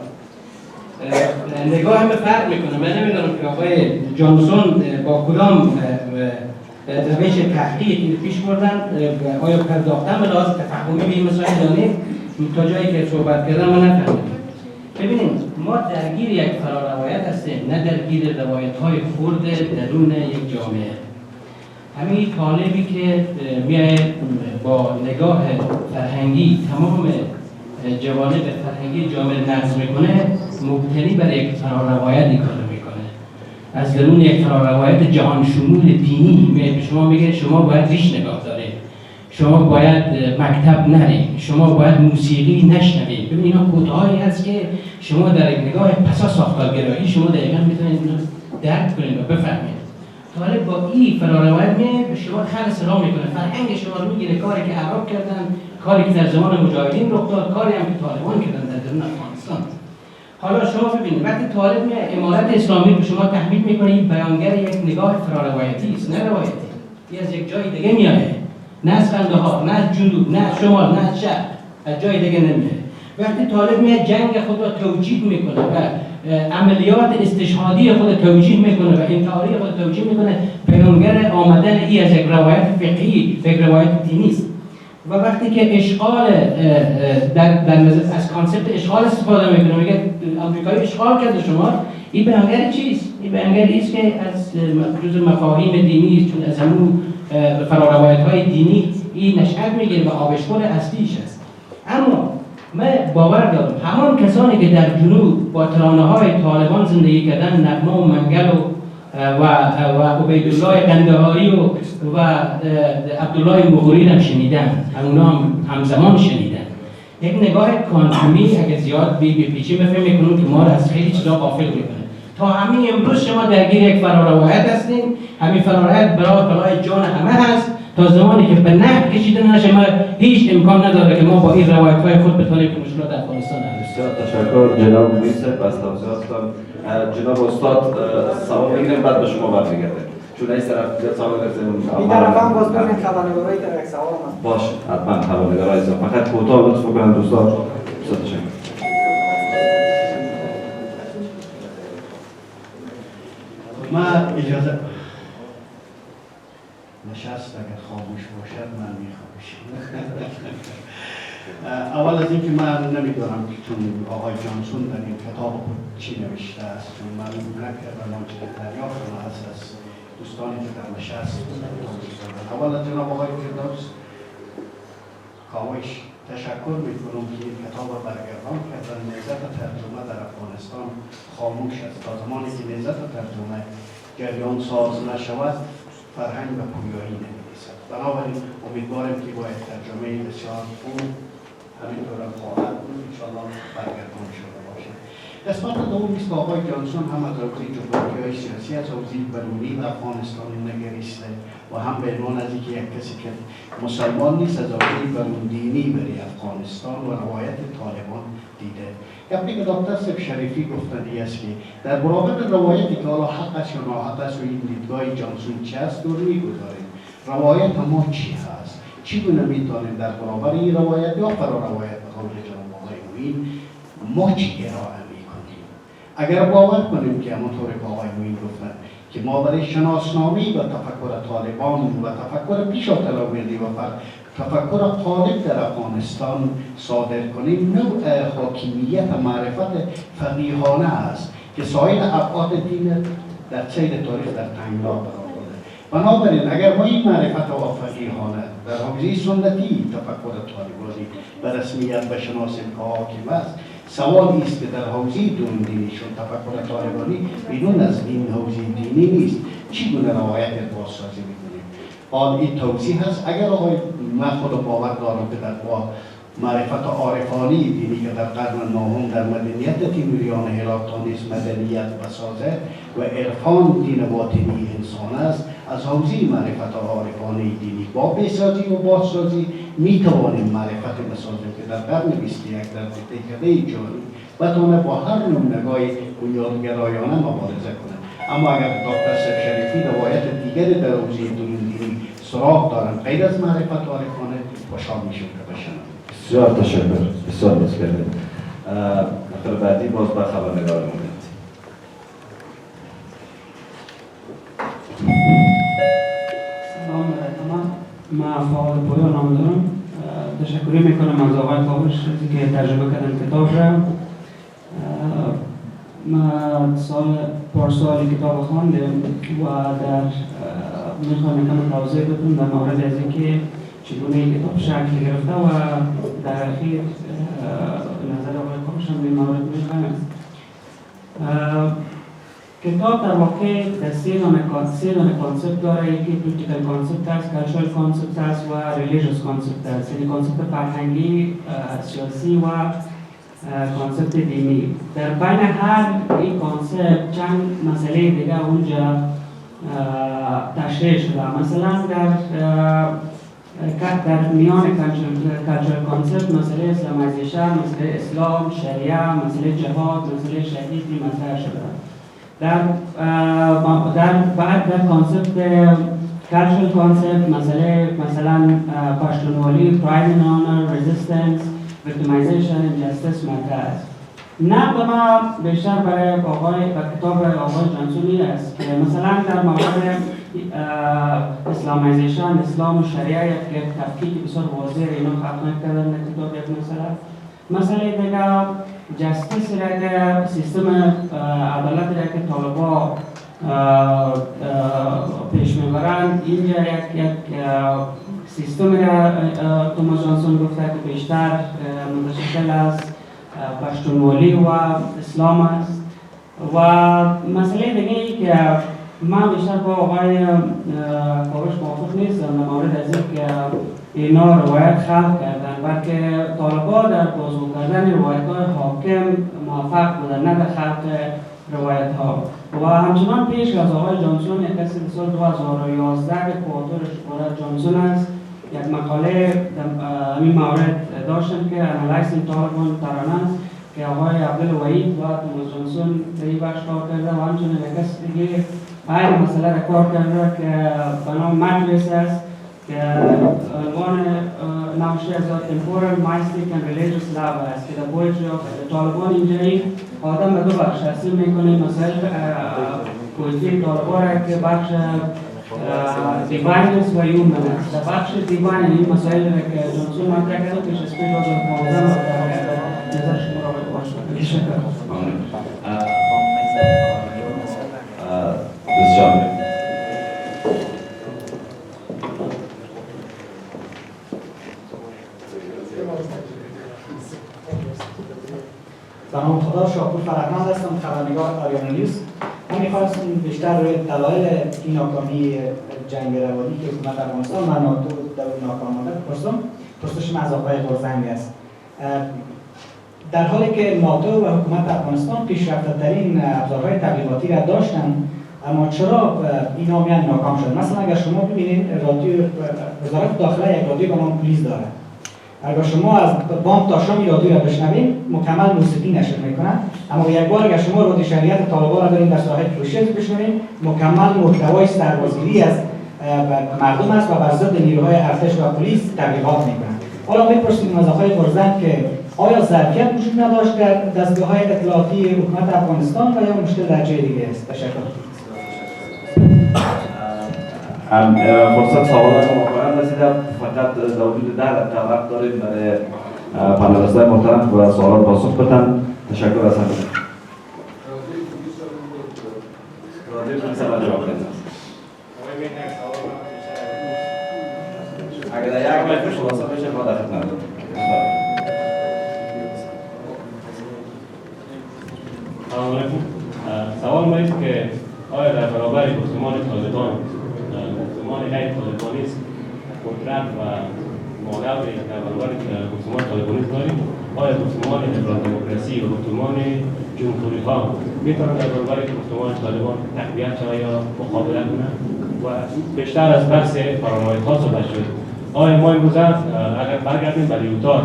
نگاه هم فرق میکنه. من نمیدونم که آقای جانسون با کدام روش تحقیقی پیش بردن آیا پرداختن به لحاظ تفهمی به این مسائل یا نه تا جایی که صحبت کردم من نفهمیدم. ببینید ما درگیر یک فراروایت هستیم نه درگیر روایت‌های خرد درون یک جامعه. همین طالبی که میاد با نگاه فرهنگی تمام جوانب فرهنگی جامعه نقض میکنه مبتنی بر یک فراروایتی کار میکنه. از درون یک فراروایت جهان شمول دینی به شما میگه شما باید ریش نگاه دارید، شما باید مکتب نرید، شما باید موسیقی نشنوید. ببین اینا کودهایی هست که شما در یک نگاه پسا ساختارگرایی شما دقیقا میتونید اینو درک کنید و بفهمید. طالب با این فراروایت به شما خلص را میکنه، فرهنگ شما رو میگیره، کاری که عرب کردن، کاری که در زمان مجاهدین رخ داد، کاری هم که طالبان کردن در درون افغانستان. حالا شما ببینید وقتی طالب میاد امارت اسلامی به شما تحمیل میکنه این بیانگر یک نگاه فراروایتی است، نه روایتی. این از یک جای دیگه میاد، نه از قندهار، نه از جنوب، نه از شمال، نه از شرق، از جای دیگه نمیاد. وقتی طالب میاد جنگ خود را توجیه میکنه و عملیات استشهادی خود توجیه میکنه و انتحاری خود توجیه میکنه، بیانگر آمدن این از یک روایت فقهی و یک روایت دینی است. و وقتی که اشغال از کانسپت اشغال استفاده میکنه، میگه آمریکایی اشغال کرده شما، این بیانگر چیست؟ این بیانگری است که از جزء مفاهیم دینی است، چون از همون فراروایت‌های دینی این نشأت میگیره و آبشخور اصلیش است. اما من باور دارم همان کسانی که در جنوب با ترانه‌های طالبان زندگی کردن، نغمه و منگل و عبیدالله قندهاری و عبدالله مغوری هم شنیدن، اونا هم همزمان شنیدن. یک نگاه کوانتومی اگه زیاد پیچی بفهم میکنم که ما را از خیلی چیزا غافل میکنه. تا همین امروز شما درگیر یک فراروایت هستین، همین فراروایت برای جان همه هست. تا زمانی که به نقد کشیده نشه ما هیچ امکان نداره که ما با این روایت‌های خود بتونیم که مشکلات افغانستان حل کنیم. تشکر جناب میسه بس توضیحاتتان. جناب استاد سوال میگیریم بعد به شما برمیگردیم. چون این طرف سوال گرفتیم. این طرف هم باز ببینید خبرنگارای در یک سوال من. باشه حتما خبرنگارای فقط کوتاه لطف کنید دوستان. تشکر. ما اجازه نشست اگر خاموش باشد من میخوامشم. اول از اینکه من نمیدونم که چون آقای جانسون در این کتاب خود چی نوشته است، چون من نکردم آنچه که دریافتم از دوستانی که در نشست اول از جناب آقای فردوس کاوش تشکر میکنم که این کتاب را برگردان کردن. نهضت ترجمه در افغانستان خاموش است. تا زمانی که نهضت ترجمه جریان ساز نشود فرهنگ و پویایی نمی‌رسد. بنابراین امیدوارم که با ترجمه بسیار خوب همینطور هم خواهد بود انشاءالله برگردان شده باشه. قسمت دوم است که آقای جانسون هم از حوزه جغرافیای سیاسی از حوزه برونی و افغانستان نگریسته و هم به عنوان از اینکه یک کسی که مسلمان نیست از حوزه برون دینی برای افغانستان و روایت طالبان دیده. گپی که دکتر صاحب شریفی گفتن است که در برابر روایتی که حالا حق است یا ناحق است و این دیدگاه جانسون چی است دور میگذاریم. روایت ما چی هست؟ چگونه میتونیم در برابر این روایت یا فرا روایت به قول جناب آقای معین ما چی ارائه میکنیم؟ اگر باور کنیم که همونطور که آقای معین گفتن که ما برای شناسنامی و تفکر طالبان و تفکر پیش طالبانی و تفکر غالب در افغانستان صادر کنیم، نوع حاکمیت و معرفت فقیهانه است که سایر ابعاد دین در سیر تاریخ در تنگنا قرار داده. بنابراین اگر ما این معرفت و فقیهانه در حوزه سنتی تفکر طالبانی به رسمیت بشناسیم که حاکم است، سوالی است که در حوزه درون دینیشون تفکر طالبانی بدون از این حوزه دینی نیست، چگونه روایت بازسازی میکنیم؟ حال این توضیح هست. اگر آقای من خود باور دارم که در با معرفت عارفانی دینی که در قرن نهم در مدنیت تیموریان هرات نیست مدنیت بسازه و عرفان دین باطنی انسان است، از حوزه معرفت عارفانی دینی با بسازی و بازسازی میتوانیم معرفت بسازیم که در قرن 21 در دهکده جاری بتونه با هر نوع نگاه بنیادگرایانه مبارزه کنه. اما اگر دکتر صاحب شریفی روایت دیگری در حوزه درون دینی سراغ دارن غیر از معرفت عارفانه، خوشحال میشم که بشنوم. بسیار تشکر، بسیار لطف کردید. نفر بعدی باز به خبرنگار می‌مونید. سلام تمام. من فعال پویا نام دارم. تشکر میکنم از آقای کاوش که ترجمه کردن کتاب را. من پارسال کتاب خواندم و در میخوام کم توضیح بدم در مورد از اینکه چگونه این کتاب شکل گرفته و در اخیر نظر آقای کاوش هم این مورد میخوام. کتاب در واقع سه دانه کانسپت داره. یکی پولیتیکال کانسپت است، کالچرال کانسپت است و ریلیجیوس کانسپت است. یعنی کانسپت فرهنگی، سیاسی و کانسپت دینی. در بین هر این کانسپت چند مسئله دیگه اونجا تشریح شده. مثلا در میان کالچرال کانسپت مسئله اسلامایزیشن، مسئله اسلام، شریعه، مسئله جهاد، مسئله شهیدی مطرح شده. در کانسپت کالچرال کانسپت مثلا پشتونوالی، پراید اند آنر، رزیستنس، ویکتیمایزیشن، جستیس مطرح است. نقد ما بیشتر برای کتاب آقای جانسونی است که مثلا در مورد اسلامایزیشن، اسلام و شریعه یک تفکیک بسیار واضح اینا خلق کردن در کتاب یک مسئله دیگه جستیس را که سیستم عدالت را که طالبان پیش میبرند، اینجا یک سیستم را توماس جانسون گفته که بیشتر متشکل از پشتونوالی و اسلام است. و مسئله دیگه ای که من بیشتر با آقای کاوش موافق نیستم در مورد از این که اینا روایت خلق کردن، بلکه طالبان در بازگو کردن روایت های حاکم موفق بودن، نه در خلق روایت ها. و همچنان پیش از آقای جانسون یک کسی سال 2011 که کوآتورش برای جانسون است یک مقاله در این مورد داشتن که انالایزینگ طالبان ترانه است که آقای عبدالوحید و توماس جانسون در این بخش کار کرده و همچنین یک کسی دیگه این مسئله را کار کرده که به نام مجلس است که عنوان نوشته از temporal, mystic and religious love است که در پویتری آف طالبان اینجایی آدم به دو بخش تقسیم میکنه. مسائل پویتری طالبان را که بخش دیواینس و هیومن است. در بخش دیواین این مسائل را که جانسون مطرح کرده پیش از پیش از 15 نظر شما را باید تشکر. سلام، خدا شاکر فرهمند هستم، خبرنگار آریانالیست. من می‌خواستم بیشتر روی دلایل این ناکامی جنگ روانی که حکومت افغانستان و ناتو در ناکام مانده پرسشم از آقای قرزنگ است. در حالی که ناتو و حکومت افغانستان پیشرفته‌ترین ابزارهای تبلیغاتی را داشتند، اما چرا اینا میان ناکام شد؟ مثلا اگر شما ببینید رادیو وزارت داخله یک رادیو به نام پلیس داره. اگر شما از بام تا شام رادیو را بشنوید مکمل موسیقی نشر میکنن، اما یک بار اگر شما رادیو شریعت طالبان را برید در ساحل پروشش بشنوید مکمل محتوای سربازگیری از مردم است و بر ضد نیروهای ارتش و پلیس تبلیغات میکنن. حالا میپرسیم از آقای برزن که آیا ظرفیت وجود نداشت در دستگاه‌های اطلاعاتی حکومت افغانستان و یا مشکل در جای دیگه است؟ تشکر. فرصت سوالات واقعا رسیده، فقط در وجود 10 دقیقه وقت داریم برای پانلیست‌های محترم و سوالات پاسخ بدن. تشکر از همه. راضی پلیس را جواب بدید. اگر در یک وقت خلاصه بشه ما در خدمت. سلام علیکم. سوال ما است که آیا در برابر گفتمان طالبان گفتمان غیر طالبانیست قدرت و مانوری در برابر گفتمان طالبانیست داریم؟ آیا گفتمان ابراز دموکراسی و گفتمان جمهوری ها میتونن در برابر گفتمان طالبان تقویت شود یا مقابله کنند؟ و بیشتر از بحث فرآورده ها صحبت شد. آیا ما امروز اگر برگردیم به لیوتار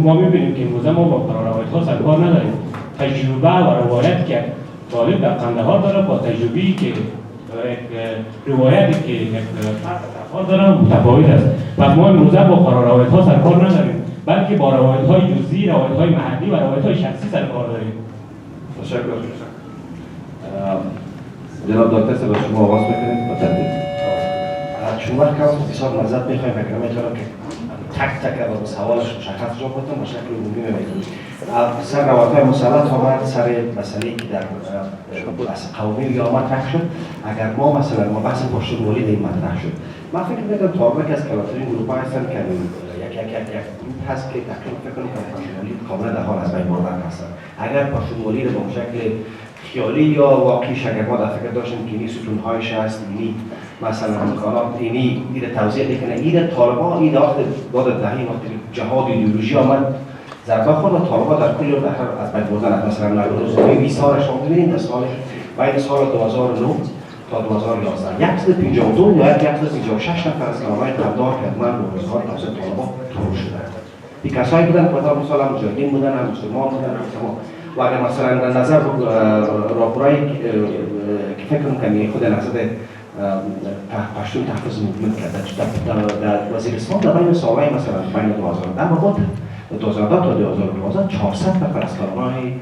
ما میبینیم که امروز ما با فرآورده ها سرکار نداریم. تجربه و روایت که طالب در قندهار داره با تجربه‌ای که روایتی که یک فرد داره متفاوت است. و ما امروز با فرآورده‌ها سرکار نداریم، بلکه با روایت‌های جزئی، روایت‌های محلی و روایت‌های شخصی سرکار داریم. تشکر. جناب دکتر صاحب شما آغاز بکنید با ترتیب. چون وقت کم بسیار مزد میخوایم اگر میتونم که تک و سوالش مشخص جواب بدم به شکل عمومی میتونیم. سر روایت‌های مسلط آمد سر مسئله‌ای که در بحث قومی یا مطرح شد. اگر ما مثلا بحث پشتونولی در این مطرح شد، من فکر می‌کنم طالبان که از کلانترین گروه‌ها هستن که یک گروه هست که تقریبا فکر کنم پشتونولی کاملا در حال از بین بردن هستن. اگر پشتونولی رو به شکل خیالی یا واقعیش اگر ما در فکر داشتیم که این ستون‌هایش هست، اینی مثلا امکانات اینی توضیح میکنه، این طالبان این وقت بعد دهه وقتی جهاد ایدئولوژی آمد ضربه خورد و طالبان در کل از بین بردن مثلا نگاه 20 سالش شما ببینید در سال بین سال 2009 تا 2011 152 یا 156 نفر از کارهای قدردان خدمت و روزگار توسط طالبان ترور شدند. این کسایی بودن که مثلا هم مجاهدین بودن، هم مسلمان بودن، هم تمام. و اگر مثلا در نظر راپورایی که فکر می‌کنم خود نظر پشتون تحفظ موومنت کرده در وزیرستان در بین سالهای مثلا بین 2010 و بعد 2010 تا 2012 400 نفر از کارگرهای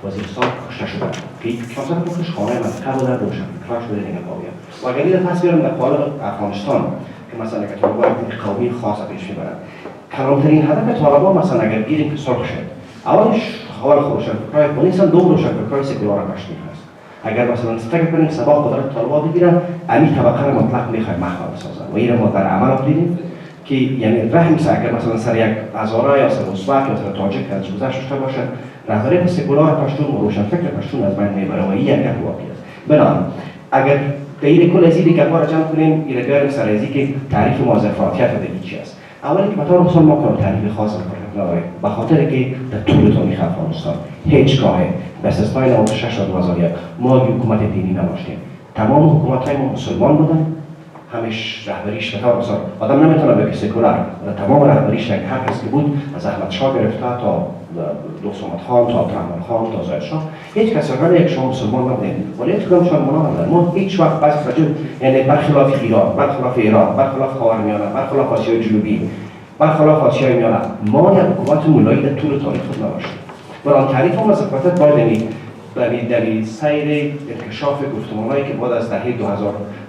وزیرستان کشته شدند که 400 نفرش خانه منطقه بودن روشنفکران شده نگهبانیان. و اگر این پس بیارم در قالب افغانستان که مثلا اگر طالبان قومی خاص پیش میبرند، کلانترین هدف طالبان مثلا اگر گیریم که سرخ شد، اولش حال روشنفکران پلیس هم دوم روشنفکران سکولار پشتون هست. اگر مثلا فکر کنیم سبا قدرت طالبان بگیرن، امی طبقه را مطلق میخوایم محو بسازن و این ما در عمل دیدیم که یعنی رحم اگر مثلا سر یک هزاره یا سر ازبک یا سر تاجیک از گذشت داشته باشه، رهبری سکولار پشتون و روشنفکر پشتون از بین میبره و این یک واقعی است. بنابراین اگر غیر کل از این گپا را جمع کنیم، این بیاریم سر ازی که تعریف ما از افراطیت و چی است. اولی که بطور مثال ما کنم تعریف خاص میکنیم به خاطر که در طول تاریخ افغانستان هیچگاه به استثنای 96 تا 2001 ما حکومت دینی نداشتیم. تمام حکومت‌های ما مسلمان بودن، همش رهبریش به طور مثال آدم نمیتونه بگه سکولار، تمام رهبریش هر کس که بود از احمد شاه گرفته تا دوستمت خان تا ترحمان خان تا زاید شاه هیچ کس را یک شما مسلمان نبودیم ولی هیچ کدام مسلمان نبودن. ما هیچ وقت بعضی رجل یعنی برخلاف ایران، برخلاف عراق، برخلاف خاورمیانه، برخلاف آسیای جنوبی، برخلاف آسیای میانه ما یک حکومت مولایی در طول تاریخ خود نداشتیم. برای تعریف هم از افراطیت باید در سیر انکشاف گفتمانهایی که بعد از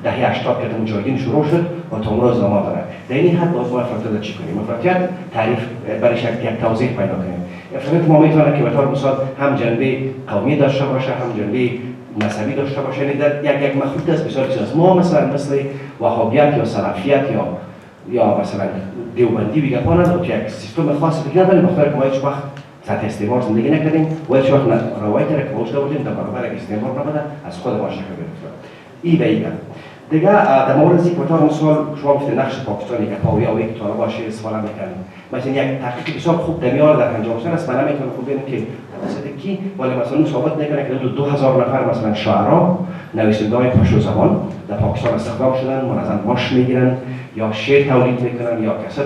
دهه 80 که مجاهدین شروع شد و تا امروز ادامه داره. در این حد باید ما افراطیت چی کنیم؟ افراطیت تعریف برایش یک توضیح پیدا کنیم. افراطیت ما میتونه که به طور مثال هم جنبه قومی داشته باشه، هم جنبه مذهبی داشته باشه، یعنی در یک مخلوط از بسیار چیزاست. ما مثل وهابیت یا سلفیت یا مثلا دیوبندی بگم نداره که یک سیستم خاص فکر نداریم، بخاطر که ما هیچ وقت سطح استعمار زندگی نکردیم و هیچ وقت روایت را که وجود داشتیم در برابر استعمار نبوده از خود ما شکل گرفته. این به این دیگه در مورد این کتاب مثال شما گفتید نقش پاکستان یک پاویا و یک طالبان شیر استفاده میکنن. مثلا یک تحقیق بسیار خوب در میان در انجام شده است. من نمیتونم خوب بگم که توسط کی، ولی مثلا ثابت میکنه که 2000 نفر مثلا شاعران نویسنده‌های پشتو زبان در پاکستان استخدام شدن، منظم معاش میگیرن یا شعر تولید میکنن یا کست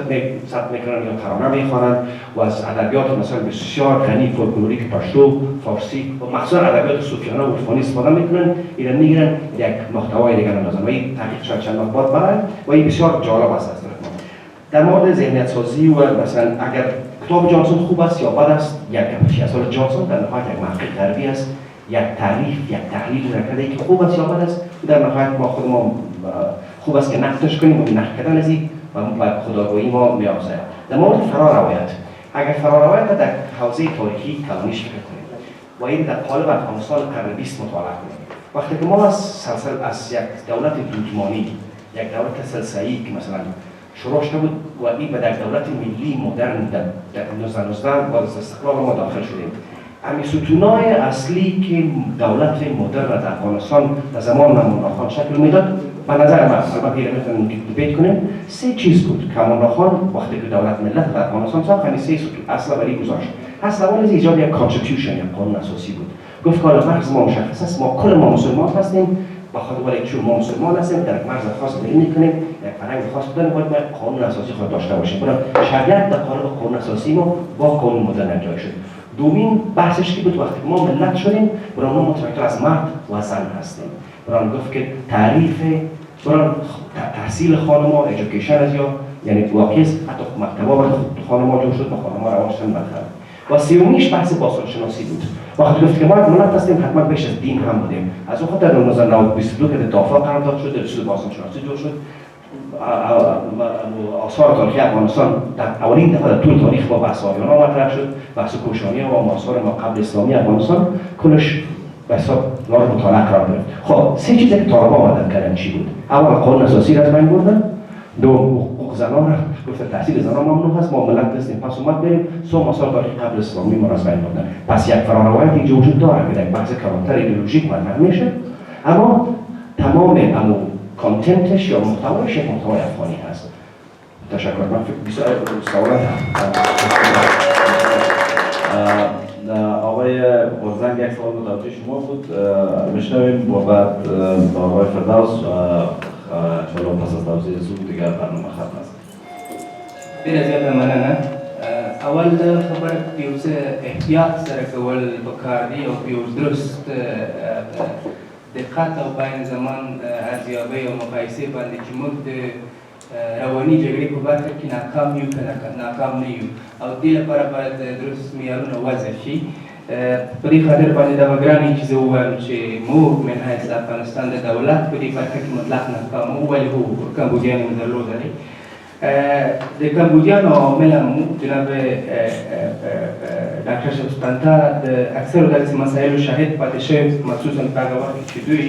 ثبت میکنن یا ترانه میخوانن و از ادبیات مثلا بسیار غنی فولکلوریک پشتو، فارسی و مخصوصا ادبیات صوفیانه و عرفانی استفاده میکنن. اینا میگیرن یک محتوای دیگر اندازن و این تحقیق شاید چند ماه بعد برای و این بسیار جالب است. در مورد ذهنیت سازی و مثلا اگر کتاب جانسون خوب است یا بد است یک گپی است. جانسون در نهایت یک محقق غربی است، یک تعریف یک تحلیل نکرده که خوب است یا بد است. در نهایت ما خود ما خوب است که نقدش کنیم و نقد کردن از این و خودآگاهی ما می‌آموزه. در مورد روایت، اگر روایت در حوزه تاریخی کلانیش فکر کنیم و این در قالب افغانستان قرن 20 مطالعه کنیم، وقتی که ما از یک دولت دودمانی، یک دولت سلسله‌ای که مثلا شروع شده بود و این به در دولت ملی مدرن در 1919 با استقلال ما داخل شدیم. همین ستونای اصلی که دولت مدرن در افغانستان در زمان مهمان خان شکل میداد، به نظر من البته میتونیم دیبیت کنیم، سه چیز بود که مهمان خان وقتی که دولت ملت در افغانستان ساخت، همین سه ستون اصل ولی گذاشت. اصل اول از ایجاد یک کانستیتوشن، یک قانون اساسی بود. گفت که مرز ما مشخص است، ما کل ما مسلمان هستیم، بخاطر ولی چون ما مسلمان هستیم در مرز خاص زندگی میکنیم، یک فرهنگ خاص داریم، باید قانون اساسی خود داشته باشیم. برای شریعت در قالب قانون اساسی ما با قانون مدرن جای شد. دومین بحثش که بود وقتی ما ملت شدیم، برای ما متفکر از مرد و زن هستیم. برای گفت که تعریف برای تحصیل خانم‌ها ایژوکیشن از یا یعنی واقعی است، حتی مکتب‌ها خانم‌ها جو شد و خانم‌ها روانشون بخره. و سومیش بحث باستانشناسی بود. وقتی گفت که ما ملت هستیم حتما بیش از دین هم بودیم. از اون خاطر در 1922 که دافع قرارداد شد، رسول باستانشناسی جو شد. آثار تاریخی افغانستان در اولین دفعه در طول تاریخ با بحث آریانا مطرح شد، بحث کوشانی و آثار ما قبل اسلامی افغانستان کلش به حساب نار مطالعه قرار گرفت. خب سه چیزی که طالبان آمدن کردن چی بود؟ اول قانون اساسی را از بین بردن، دوم حقوق زنان را گفت تحصیل زنان ممنوع هست، ما ملت هستیم پس اومد بریم، سوم آثار تاریخی قبل اسلامی ما را از بین بردن. پس یک فرآورده اینجا وجود داره که در بحث کلانتر ایدئولوژیک مطرح میشه، اما تمام امور کانتنتش یا محتوایش یک محتوای افغانی هست. تشکر. من فکر سوالات آقای برزنگ یک سوال متوجه شما بود، میشنویم و بعد آقای فردوس چلو پس از توضیح زود دیگر برنامه ختم است. ډېره زیاته مننه. اول د خبر یو څه احتیاط سره کول پکار دي او یو درست دقت او بین زمان ارزیابۍ او مقایسې باندې چې موږ د رواني جګړې په برخه کې ناکام یو که ناکام نه یو او دې لپاره باید درست معیارونه وضع شي. په دې خاطر باندې دا به ګران وي چې زه ووایم چې موږ من حیث د افغانستان د دولت په دې برخه کې مطلق ناکام وو، ولې هو کمبودیا یې درلودلې. د کمبودیا عامل هم جناب ډاکټر شمسپنتا د اکثرو داسې مسایلو شاهد پاتې شوی، مخصوصا په هغه وخت کې چې دوی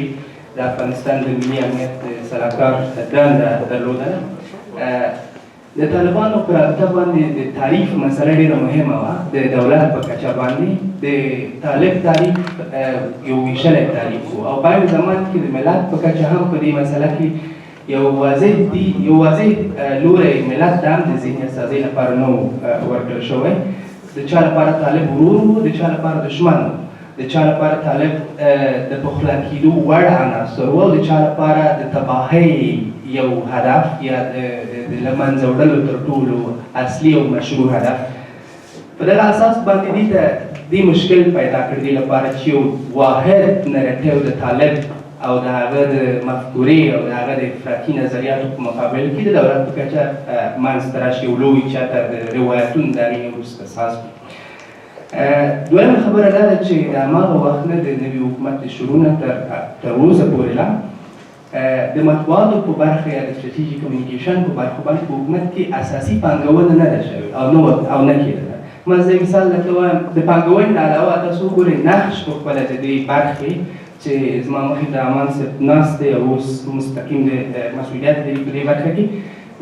د افغانستان د ملي امنیت سلاکار دنده درلودله. د طالبانو په رابطه باندې د تعریف مسله ډېره مهمه وه. د دولت په کچه باندې د طالب تعریف یو ویشلی تعریف و او په زمان کې د ملت په کچه هم په دې مسله کې یو واضح لوری ملت ته هم د ذهنیت سازۍ لپاره نه و ورکړل شوی. د چا لپاره طالب ورور و، د چا لپاره دشمن و، د چا لپاره طالب د پخلا کېدو وړ عناصر و او د چا لپاره د تباهۍ یو هدف یا د له منځه وړلو تر ټولو اصلي او مشروع هدف. په دغه اساس باندې دې ته دې مشکل پیدا کړ دې لپاره چې یو واحد نریټیو د طالب او د هغه د مفکورې او د هغه د افراطي نظریاتو په مقابل کې د دولت په کچه منځته راشي یو لوی چتر د روایتونو د هغې وروسته اساس وي. دویمه خبره دا ده چې د هماغه وخت نه د نوي حکومت د شروع نه تر اوسه پورې لا د مطبوعاتو په برخه یا د استراتژیک کمیونیکیشن په برخو باندې په حکومت کې اساسي پانګونه نه ده شوې او نه کېدله. من زه مثال درته وایم، د پانګونې نه علاوه تاسو وګورئ نقش په خپله د دې برخې چې زما مخې ته امان صاحب ناست دی او اوس مستقیم د مسؤلیت لري په دې برخه کې،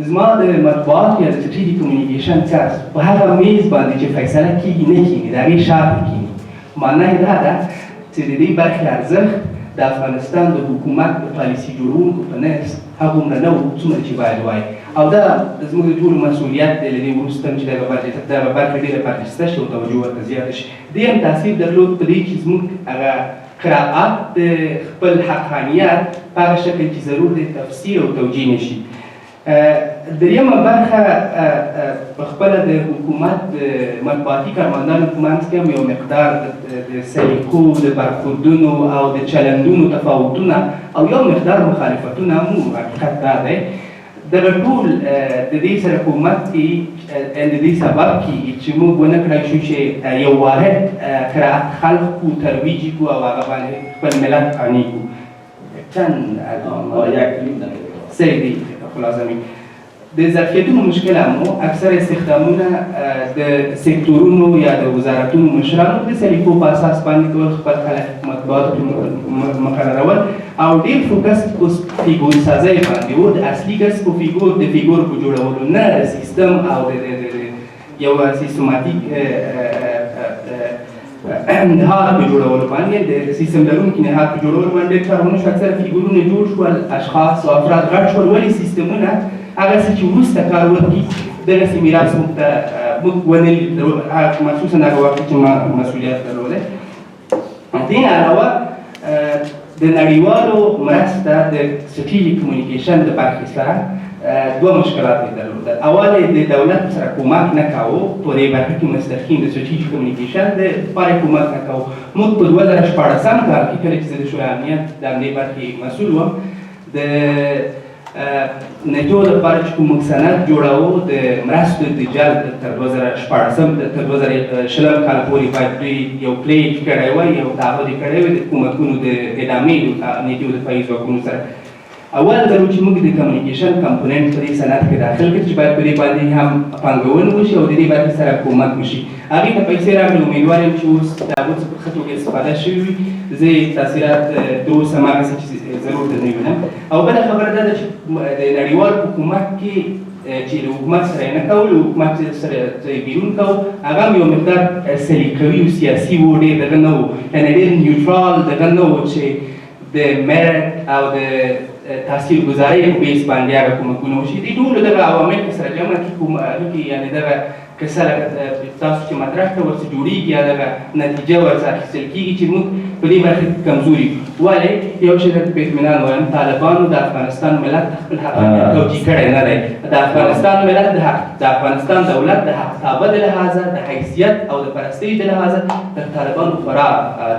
زما د مطبوعات یا د استراتژیک کمیونیکیشن کس په هغه میز باندې چې فیصله کېږي نه کېږي، د هغې شا پرې کېږي. معنا یې دا ده چې د دې برخې ارزښت د افغانستان د حکومت د پالیسي جوړونکو په نس هغومره نه وو څومره چې باید وای او دا زموږ د ټولو مسؤلیت دی له دې وروسته چې دغه برخه ډېره برجسته شي او توجه ورته زیاته شي. دې هم تاثیر درلود په دې چې زموږ هغه قرائت د خپل حقانیت په هغه شکل چې ضرور دی تفسیر او توجیه نه شي. دریمه برخه په خپله د حکومت د مطبوعاتي کارمندانو په منځ کې هم یو مقدار د سلیقو د برخوردونو او د چلندونو تفاوتونه او یو مقدار مخالفتونه هم حقیقت دا دی. دغه ټول د دې سره په امت کې د دې سبب کېږي چې موږ ونه کړای شو چې یو واحد قرائت خلق کړو، ترویج کړو او هغه باندې خپل ملت قانع کړو. چند سه دی خلاصوي. د ظرفیتونو مشکل هم اکثر استخدامونه د سکتورونو یا د وزارتونو مشرانو د سلیقو په اساس باندې کول، خپل خلک مطبوعاتو کې مقررول او ډېر فوکس په فیګور سازۍ باندې و. د اصلي کس په فیګور د فیګور په جوړولو نه د سیستم او د یو سیستماتیک نهاد په جوړولو باندې د سیستم لرونکي نهاد په جوړولو باندې ډېر کارونه شو. اکثره فیګورونه جوړ شول، اشخاص او افراد غټ شول. ولې سیستمونه هغه څه چې وروسته کار وکړي دغسې میراث موږ ته موږ ونه لید، مخصوصا هغه وخت چې ما مسؤلیت درلوده. دې نه علاوه د نړیوالو مرسته د استراتژیک کمیونیکیشن د برخې سره دوه مشکلات یې درلودل. اول د دولت سره کومک نه کوو په دې برخه کې مستقیم د استراتژیک کمیونیکیشن دپاره کومک نه کوو. موږ په 2014 کال کې کله چې زه د شورای امنیت د همدې برخې مسؤل وم د نېټو لپاره چې کوم موږ سند جوړاوه د مرستو د جلب تر 2014 تر 2020 کال پورې باید دوی یو پلیټ کړی وای، یو تعهد یې کړی وای د حکومتونو د ادامې نیټو د دفاعي ځواکونو سره. اول درو چې موږ د کمیونیکیشن کمپوننټ په دې سند کې داخل کړ چې باید په دې باندې هم پانګونه وشي او د دې برخې سره کومک وشي. هغې ته پیسې راغلې. امیدوار یم چې اوس د هغو څخه په ښه توګه استفاده شوي وي. زه تاثیرات تر اوسه هماغسې چې ضرور درنه وینم. او بله خبره دا ده چې د نړیوال حکومت کې چې له حکومت سره یې نه کوو، له حکومت سره یې بیرون کوو، هغه هم یو مقدار سلیقوي او سیاسي و. ډېر دغه نه و، یعنې ډېر نیوټرال دغه نه و چې د میرټ او د تاثیرګذارۍ په بیس باندې هغه کومکونه وشي. دې ټولو دغه عوامل که سره جمع کړي یعنې دغه کیسه لکه تاسو چې مطرح کړه ورڅخه جوړېږي یا دغه نتیجه ورڅخه اخیستل کېږي چې موږ په دې برخه کې کمزوري. ولې یو شی درته په اطمینان وایم، طالبانو د افغانستان ملت خپل حقانیت توجیه کړی نه دی. د افغانستان ملت د افغانستان دولت د حق طابع د لحاظه، د حیثیت او د پرستۍ د لحاظه د طالبانو خورا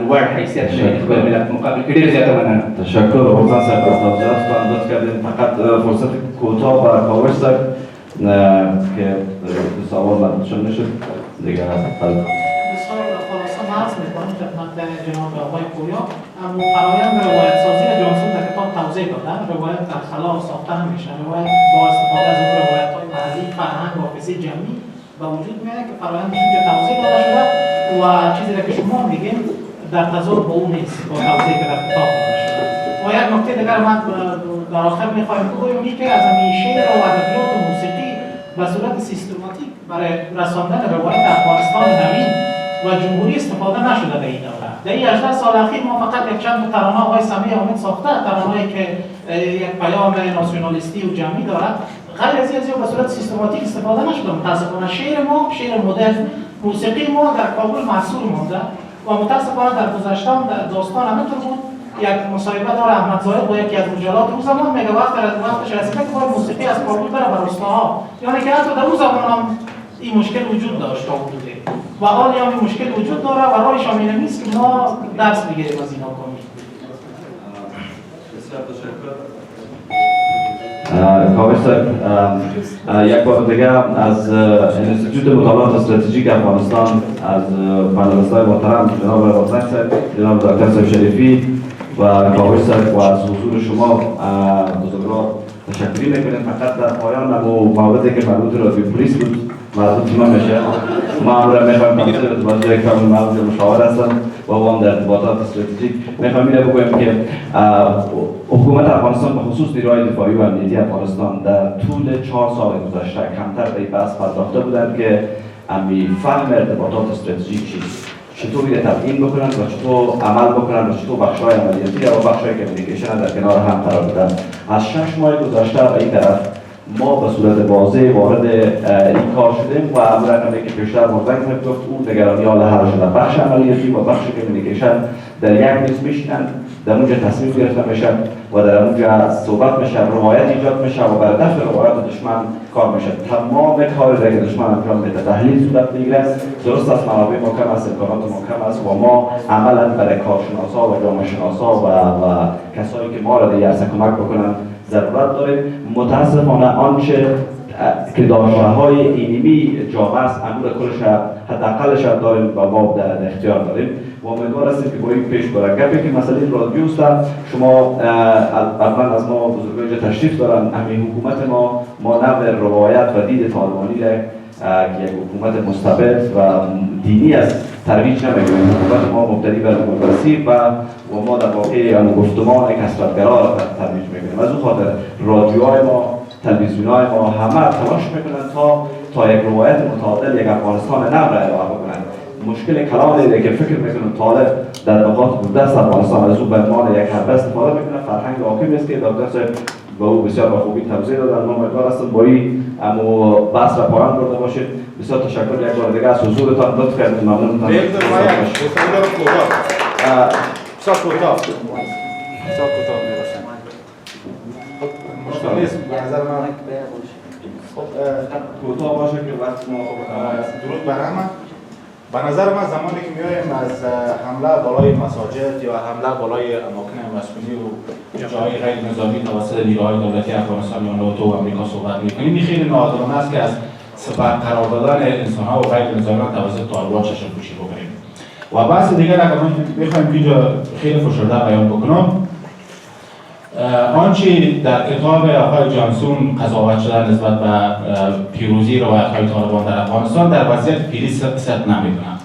لوړ حیثیت لري د خپل ملت مقابل کې. ډېره زیاته مننه. تشکر روزان صاحب از نظراتتان لطف کردید. فقط فرصت کوتاه و کاوش صاحب که سوال مطرح نشد دیگر بسیار خلاصه ما عرض میکنم خدمت جناب آقای پویا. اما فرایند روایت سازی جانسون در کتاب توضیح دادن. روایت در خلا ساخته نمیشه. روایت با استفاده از اون روایت های محلی، فرهنگ و حافظه جمعی به وجود میاد که فرایندشون که توضیح داده شده و چیزی که شما میگیم در تضاد با اون نیست، با توضیحی که در کتاب داده شده. و یک نکته دیگر من در آخر میخوایم بگویم که از این شعر و ادبیات و موسیقی به صورت سیستماتیک برای رساندن روایت افغانستان نوین و جمهوری استفاده نشده در این دوره. در این 18 سال اخیر ما فقط یک چند ترانه آقای سمیع حامد ساخته، ترانه‌ای که یک پیام ناسیونالیستی و جمعی دارد. غیر از این به صورت سیستماتیک استفاده نشده. متاسفانه شعر ما، شعر مدرن، موسیقی ما در کابل محصور مانده و متاسفانه در گذشته داستان همینطور بود. یک مصاحبه داره احمد زاهد با یکی از مجلات اون زمان میگه وقتش رسیده که باید موسیقی از کابل بره بر روستاها، یعنی که حتی در اون زمان هم این مشکل وجود داشت بوده و حالی هم این مشکل وجود داره و راهش هم این نیست که ما درس بگیریم از اینا کنیم. بسیار تشکر. کاوش صاحب یک بار دیگه از انستیتوت مطالعات استراتژیک افغانستان از پانلیست‌های محترم جناب روایت صاحب، جناب دکتر صاحب شریفی و کاوش صاحب و از حضور شما بزرگوار تشکر میکنیم. فقط در پایان موردی که مربوط رادیو پلیس بود مربوط ما میشه. ما امور میخوایم کنسل ارتباطات کامل مربوط مشاور هستم و هم در ارتباطات استراتژیک میخوایم اینو بگویم که حکومت افغانستان به خصوص نیروهای دفاعی و امنیتی افغانستان در طول 4 سال گذشته کمتر به این بحث پرداخته بودند که فهم ارتباطات استراتژیک چیست، چطور اینو تبیین بکنن و چطور عمل بکنن و چطور بخش‌های عملیاتی و بخش‌های کمیونیکیشن در کنار هم قرار بدن. از 6 ماه گذشته به این طرف ما به صورت واضح وارد این کار شدیم و رقمی که پیشتر مرتضی گفت اون نگرانی ها لحاظ شده. بخش عملیاتی و بخش کمیونیکیشن در یک میز میشینن، در اونجا تصمیم گرفته میشه و در اونجا صحبت میشه، روایت ایجاد میشه و بر دفع روایت دشمن کار میشه. تمام کاری که دشمن انجام میده تحلیل صورت میگیره، درست است منابع محکم است، امکانات محکم است و ما عملا برای کارشناسا و جامعه شناسا و کسایی که ما را دیگه کمک بکنن ضرورت داریم. متاسفانه آنچه که دانشگاه‌های علمی جامعه است امور کلش حداقلش داریم و ما در اختیار داریم و امیدوار هستیم که با این پیش بره. گپی که مسئله رادیو است، شما اول از ما بزرگای تشریف دارن. همین حکومت ما نوع روایت و دید طالبانی را که یک حکومت مستبد و دینی است ترویج نمی‌کنیم. حکومت ما مبتنی بر دموکراسی و ما در واقع گفتمان کثرت‌گرا را ترویج می‌کنیم. از اون خاطر رادیوهای ما، تلویزیون‌های ما همه تلاش می‌کنن تا یک روایت متعادل، یک افغانستان نو را ارائه بکنن. مشکل کلانی که فکر می‌کنم طالب در نقاط بودست افغانستان از او به عنوان یک حربه استفاده می‌کنه. فرهنگ حاکم است که دکتر صاحب با او بسیار به خوبی توضیح دادن. ما امیدوار هستم با این بحث را پایان برده باشید. بسیار تشکر یک بار دیگه از حضورتان. لطف کردید. ممنونتان. کوتاه باشه که وقت ما درود بر همه. به نظر من زمانی که میایم از حمله بالای مساجد یا حمله بالای اماکن مسکونی و جای غیر نظامی توسط نیروهای دولتی افغانستان یا ناتو و آمریکا صحبت میکنیم، این خیلی ناعادلانه است که از سپر قرار دادن انسان‌ها و غیر نظامیان توسط طالبان چشم پوشی بکنیم. و بحث دیگر اگر ما بخوایم اینجا خیلی فشرده بیان بکنم، آنچه در کتاب آقای جانسون قضاوت شده نسبت به پیروزی روایت‌های طالبان در افغانستان در وضعیت فعلی صدق نمی‌کنند.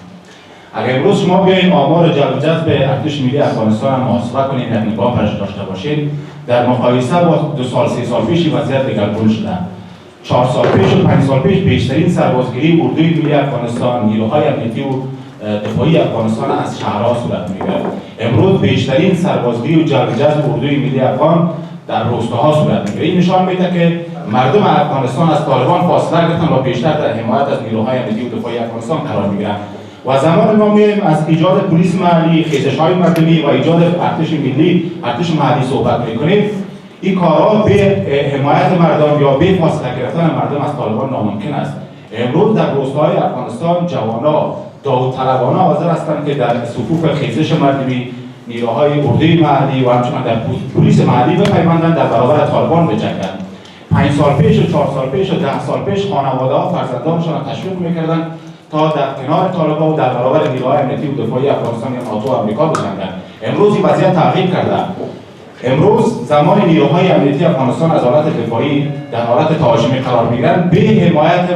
اگر امروز شما بیاین آمار جلب جذب ارتش ملی افغانستان محاسبه کنید، یک نگاه برش داشته باشید، در مقایسه با 2 سال 3 سال پیش وضعیت دگرگون شده. 4 سال پیش و 5 سال پیش بیشترین سربازگیری اردوی ملی افغانستان، نیروهای امنیتی و دفاعی افغانستان از شهرها صورت می‌گیرد. امروز بیشترین سربازگیری و جلب جذب اردوی ملی افغان در روستاها صورت می‌گیرد. این نشان میده که مردم افغانستان از طالبان فاصله گرفتن و بیشتر در حمایت از نیروهای امنیتی و دفاعی افغانستان قرار می‌گیرند. و زمان ما میایم از ایجاد پلیس محلی، خیزش‌های مردمی و ایجاد ارتش ملی، ارتش محلی صحبت می‌کنیم، این کارها به حمایت مردم یا به فاصله گرفتن مردم از طالبان ناممکن است. امروز در روستاهای افغانستان جوانان داوطلبانه حاضر هستند که در صفوف خیزش مردمی، نیروهای اردوی محلی و همچنین در پلیس محلی بپیوندند، در برابر طالبان بجنگند. 5 سال پیش و 4 سال پیش و 10 سال پیش خانواده‌ها فرزندانشان را تشویق می‌کردند تا در کنار طالبان و در برابر نیروهای امنیتی و دفاعی افغانستان یا ناتو و آمریکا بجنگند. امروز این وضعیت تغییر کرده. امروز زمان نیروهای امنیتی افغانستان از حالت دفاعی در حالت تهاجمی قرار می‌گیرند، به حمایت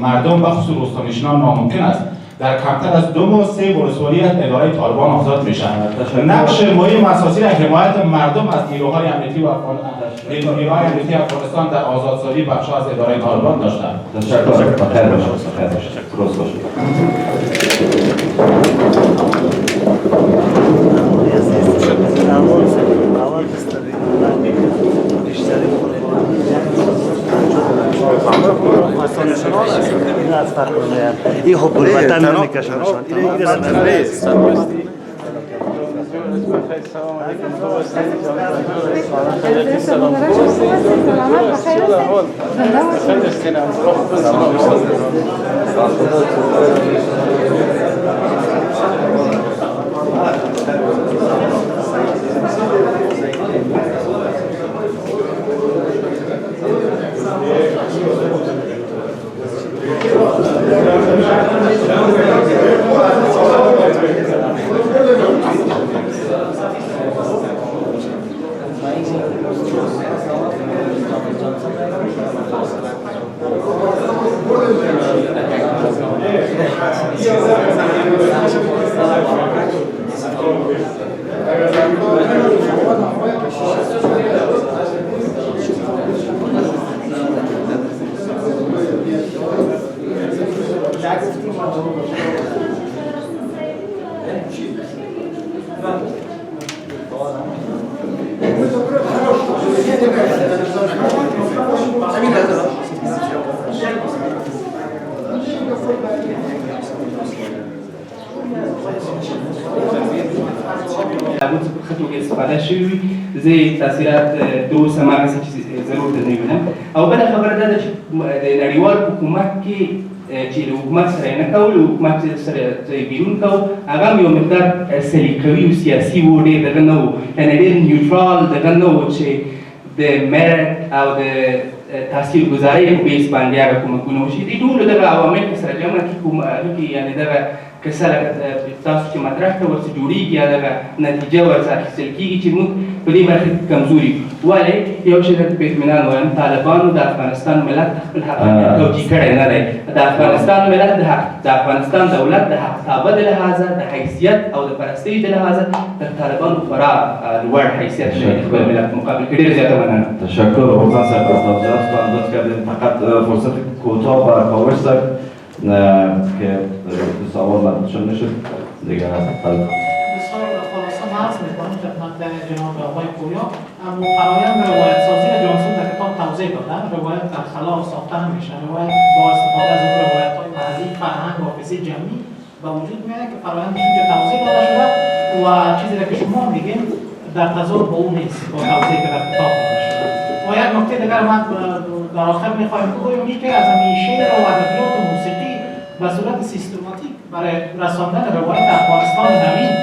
مردم و خصوص روستانشینان ناممکن است. در کمتر از 2 ماه 3 ولسوالی از اداره طالبان آزاد میشن. نقش مهم اساسی در حمایت مردم از نیروهای امنیتی و نیروهای امنیتی افغانستان در آزادسازی بخش‌ها از اداره طالبان داشتند. تشکر. خیر باشید. درست باشید. این خب وطن نمیکشنشان استفاده شوی زی تاثیرات درست ما کسی چیزی ضرورت نمیبینم او بل خبر داده چې نړیوال حکومت کې چې حکومت سره نه کول حکومت سره بیرون کو هغه یو مقدار سلیقوي او سیاسي و ډېر دغه نه و یعنې ډېر نیوټرال دغه نه و چې د میرټ او د تاثیرګذارۍ په بیس باندې هغه کومکونه وشي دې ټولو دغه عوامل سره جمع کړي یعنې دغه کیسه تاسو چې مطرح کړه ورڅ جوړیږي یا دغه نتیجه ورڅ اخیستل کېږي چې موږ په دې برخه کې کمزوري ولې یو شی درته په اطمینان وایم طالبانو د افغانستان ملت خپل حقانیت توجیه کړی نه دی د افغانستان ملت د افغانستان دولت د حقابه د لحاظه د حیثیت او د پرستۍ د لحاظه د طالبانو خورا لوړ حیثیت لري د خپل ملت مقابل کې ډېره زیاته مننه تشکر حسین صاحب از توضیحاتتان لطف کردید فقط فرصت کوتاه برای کاوش صاحب که سوال مطرح نشد دیگه بسیار خلاصه عرض میکنم خدمت جناب آقای پویا اما فرایند روایت سازی جانسون در کتاب توضیح دادن روایت در خلا ساخته نمیشه روایت با استفاده از اون روایت های محلی فرهنگ و حافظه جمعی به وجود میاد که فرایندش که توضیح داده شده و چیزی که شما میگین در تضاد با اون نیست با توضیحی که در کتاب داده شده و یک نکته دیگر من در آخر میخوایم بگویم که از این شعر و ادبیات و موسیقی به صورت سیستماتیک برای رساندن روایت افغانستان نوین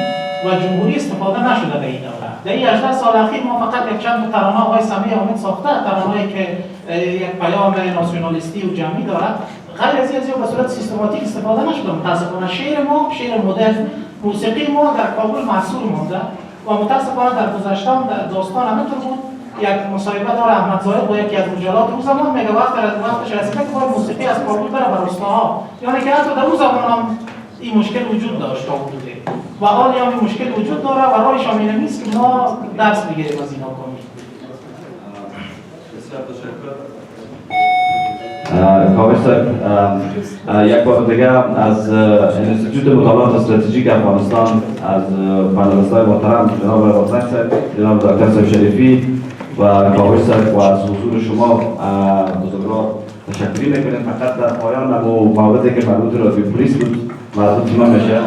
و جمهوری استفاده نشده در این دوره. در این 18 سال اخیر ما فقط یک چند ترانه آقای سمیع حامد ساخته، ترانه‌ای که یک پیام ناسیونالیستی و جمعی دارد. غیر از این به صورت سیستماتیک استفاده نشده. متاسفانه شعر ما، شعر مدرن، موسیقی ما در کابل محصور مانده و متاسفانه در گذشته داستان همینطور بود. یک مصاحبه داره احمد زاهد با یکی از مجلات اون زمان میگه وقتش رسیده که باید موسیقی از کابل بره به روستاها، یعنی که حتی در اون زمان هم این مشکل وجود داشته بوده و حالی هم این مشکل وجود داره و راهش هم این نیست که ما درس بگیریم از اینها کنیم. بسیار تشکر. کاوش صاحب یک بار دیگه از انستیتوت مطالعات استراتژیک افغانستان از پانلیست‌های محترم جناب روایت صاحب، جناب دکتر صاحب شریفی و کاوش صاحب و از حضور شما بزرگوار تشکری میکنیم. فقط در پایان اما موردی که مربوط رادیو پلیس بود مربوط ما میشه.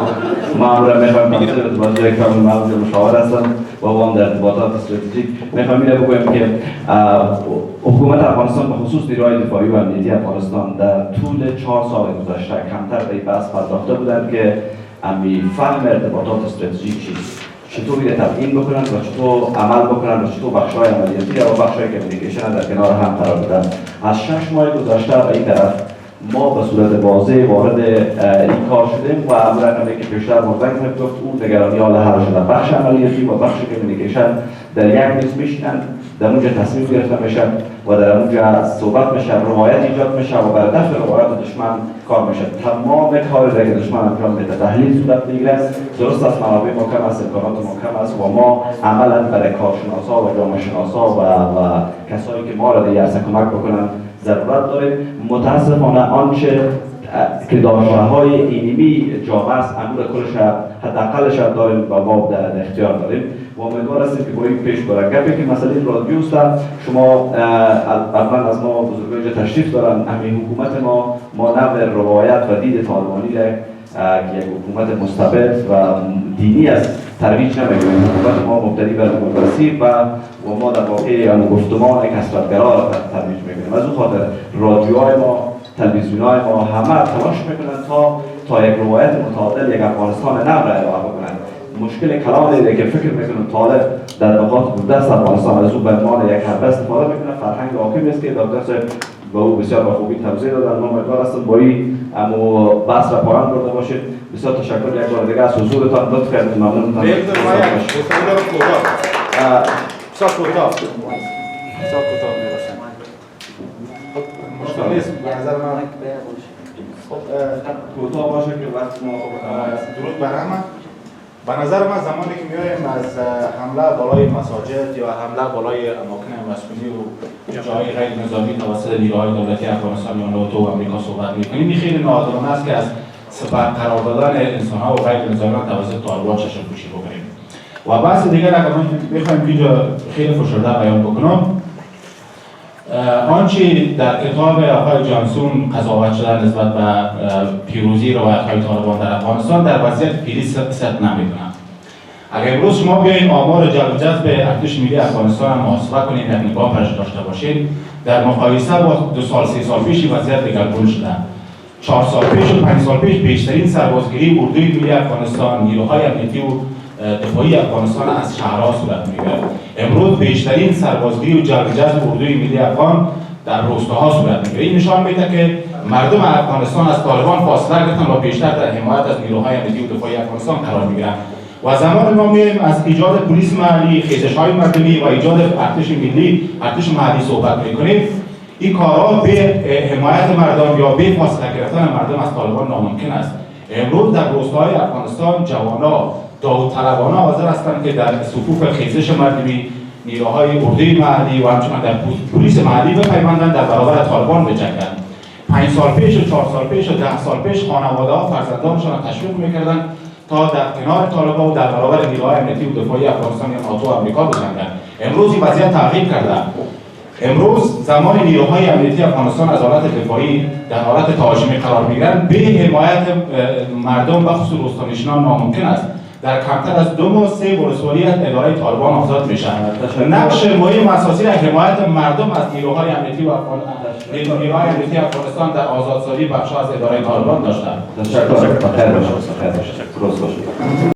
ما امور میخوایم تمثیل توجه کامل مربوط مشاور هستم و هم در ارتباطات استراتژیک میخوایم اینو بگویم که حکومت افغانستان به خصوص نیروهای دفاعی و امنیتی افغانستان در طول 4 سال گذشته کمتر به این بحث پرداخته بودند که فهم ارتباطات استراتژیک چیست، چطور اینو تبیین بکنن و چطور عمل بکنن و چطور بخش‌های عملیاتی و بخش‌های کمیونیکیشن در کنار هم قرار بدن. از 6 ماه گذشته به این طرف ما به صورت واضح وارد این کار شدیم و رقمی که پیشتر مرزنگ گفت اون نگرانی ها لحاظ شده بخش عملیاتی و بخش کمیونیکیشن در یک نیز میشینن، در اونجا تصمیم گرفته میشه و در اونجا صحبت میشه، روایت ایجاد میشه و بر دفع روایت دشمن کار میشه. تمام کاری که دشمن انجام میده تحلیل صورت میگیره، درست است منابع محکم است، امکانات محکم است و ما عملا برای کارشناسا و جامعه شناسا و کسایی که ما را دیگه کمک بکنن ضرورت داریم. متاسفانه آنچه که دانشگاه‌های علمی جامعه است امور کلش حداقلش داریم و ما در اختیار داریم و امیدوار هستیم که با این پیش بره. گپی که مسئله رادیو است، شما اول از ما بزرگای تشریف دارن. همین حکومت ما نوع روایت و دید طالبانی را که یک حکومت مستبد و دینی است ترویج نمی‌کنیم. حکومت ما مبتنی بر دموکراسی و ما در واقع گفتمان کثرت‌گرا را ترویج می‌کنیم. از اون خاطر رادیوهای ما، تلویزیون‌های ما همه تلاش می‌کنند تا یک روایت متعادل، یک افغانستان نو را ارائه بکنند. مشکل کلانی که فکر می‌کنم طالب در نقاط دوردست افغانستان از او به عنوان یک حربه استفاده می‌کنه، فرهنگ حاکم است که دکتر صاحب با او بسیار به خوبی توضیح دادن. ما امیدوار هستم با این بحث را پایان برده باشید. بسیار تشکر یک بار دیگه از حضورتان، لطف کردید. ممنونم. کوتاه باشه که وقت ما درود بر همه. به نظر من زمانی که میایم از حمله بالای مساجد یا حمله بالای اماکن مسکونی و جای غیر نظامی توسط نیروهای دولتی افغانستان یا ناتو و آمریکا صحبت میکنیم، این خیلی ناعادلانه است که از سپر قرار دادن انسان‌ها و غیر نظامیان توسط طالبان چشم‌پوشی بکنیم. و بحث دیگر اگر ما بخوایم اینجا خیلی فشرده بیان بکنم، آنچه در کتاب آقای جانسون قضاوت شده نسبت به پیروزی روایت‌های طالبان در افغانستان در وضعیت فعلی صدق نمی‌کنند. اگر امروز شما بیاین آمار جلب جذب ارتش ملی افغانستان هم محاسبه کنید، یک نگاه داشته باشید، در مقایسه با 2 سال 3 سال پیش وضعیت دگرگون شده. 4 سال پیش و 5 سال پیش بیشترین سربازگیری اردوی ملی افغانستان، نیروهای امنیتی و دفاعی افغانستان از شهرها صورت میگیرد. امروز بیشترین سربازگیری و جلب جذب اردوی ملی افغان در روستاها صورت میگیره. این نشان میده که مردم افغانستان از طالبان فاصله گرفتن و بیشتر در حمایت از نیروهای امنیتی و دفاعی افغانستان قرار میگیرند. و زمان ما میایم از ایجاد پلیس محلی، خیزش‌های مردمی و ایجاد ارتش ملی، ارتش محلی صحبت میکنیم. این کارها به حمایت مردم یا به فاصله گرفتن مردم از طالبان ناممکن است. امروز در روستاهای افغانستان جوانا داوطلبانه حاضر هستند که در صفوف خیزش مردمی، نیروهای اردوی محلی و همچنین در پلیس محلی بپیوندند، در برابر طالبان بجنگند. 5 سال پیش و 4 سال پیش و 10 سال پیش خانواده‌ها فرزندانشان را تشویق میکردند تا در کنار طالبان و در برابر نیروهای امنیتی و دفاعی افغانستان یا ناتو و آمریکا بجنگند. امروز این وضعیت تغییر کرده. امروز زمان نیروهای امنیتی افغانستان از حالت دفاعی در حالت تهاجمی قرار میگیرند، به حمایت مردم و خصوص روستانشینان ناممکن است. در کمتر از 2 ماه 3 ولسوالی از اداره طالبان آزاد میشن. نقش مهم اساسی در حمایت مردم از نیروهای امنیتی و افغانستان در آزادسازی بخش‌ها از اداره طالبان داشتند. تشکر. بخیر باشید.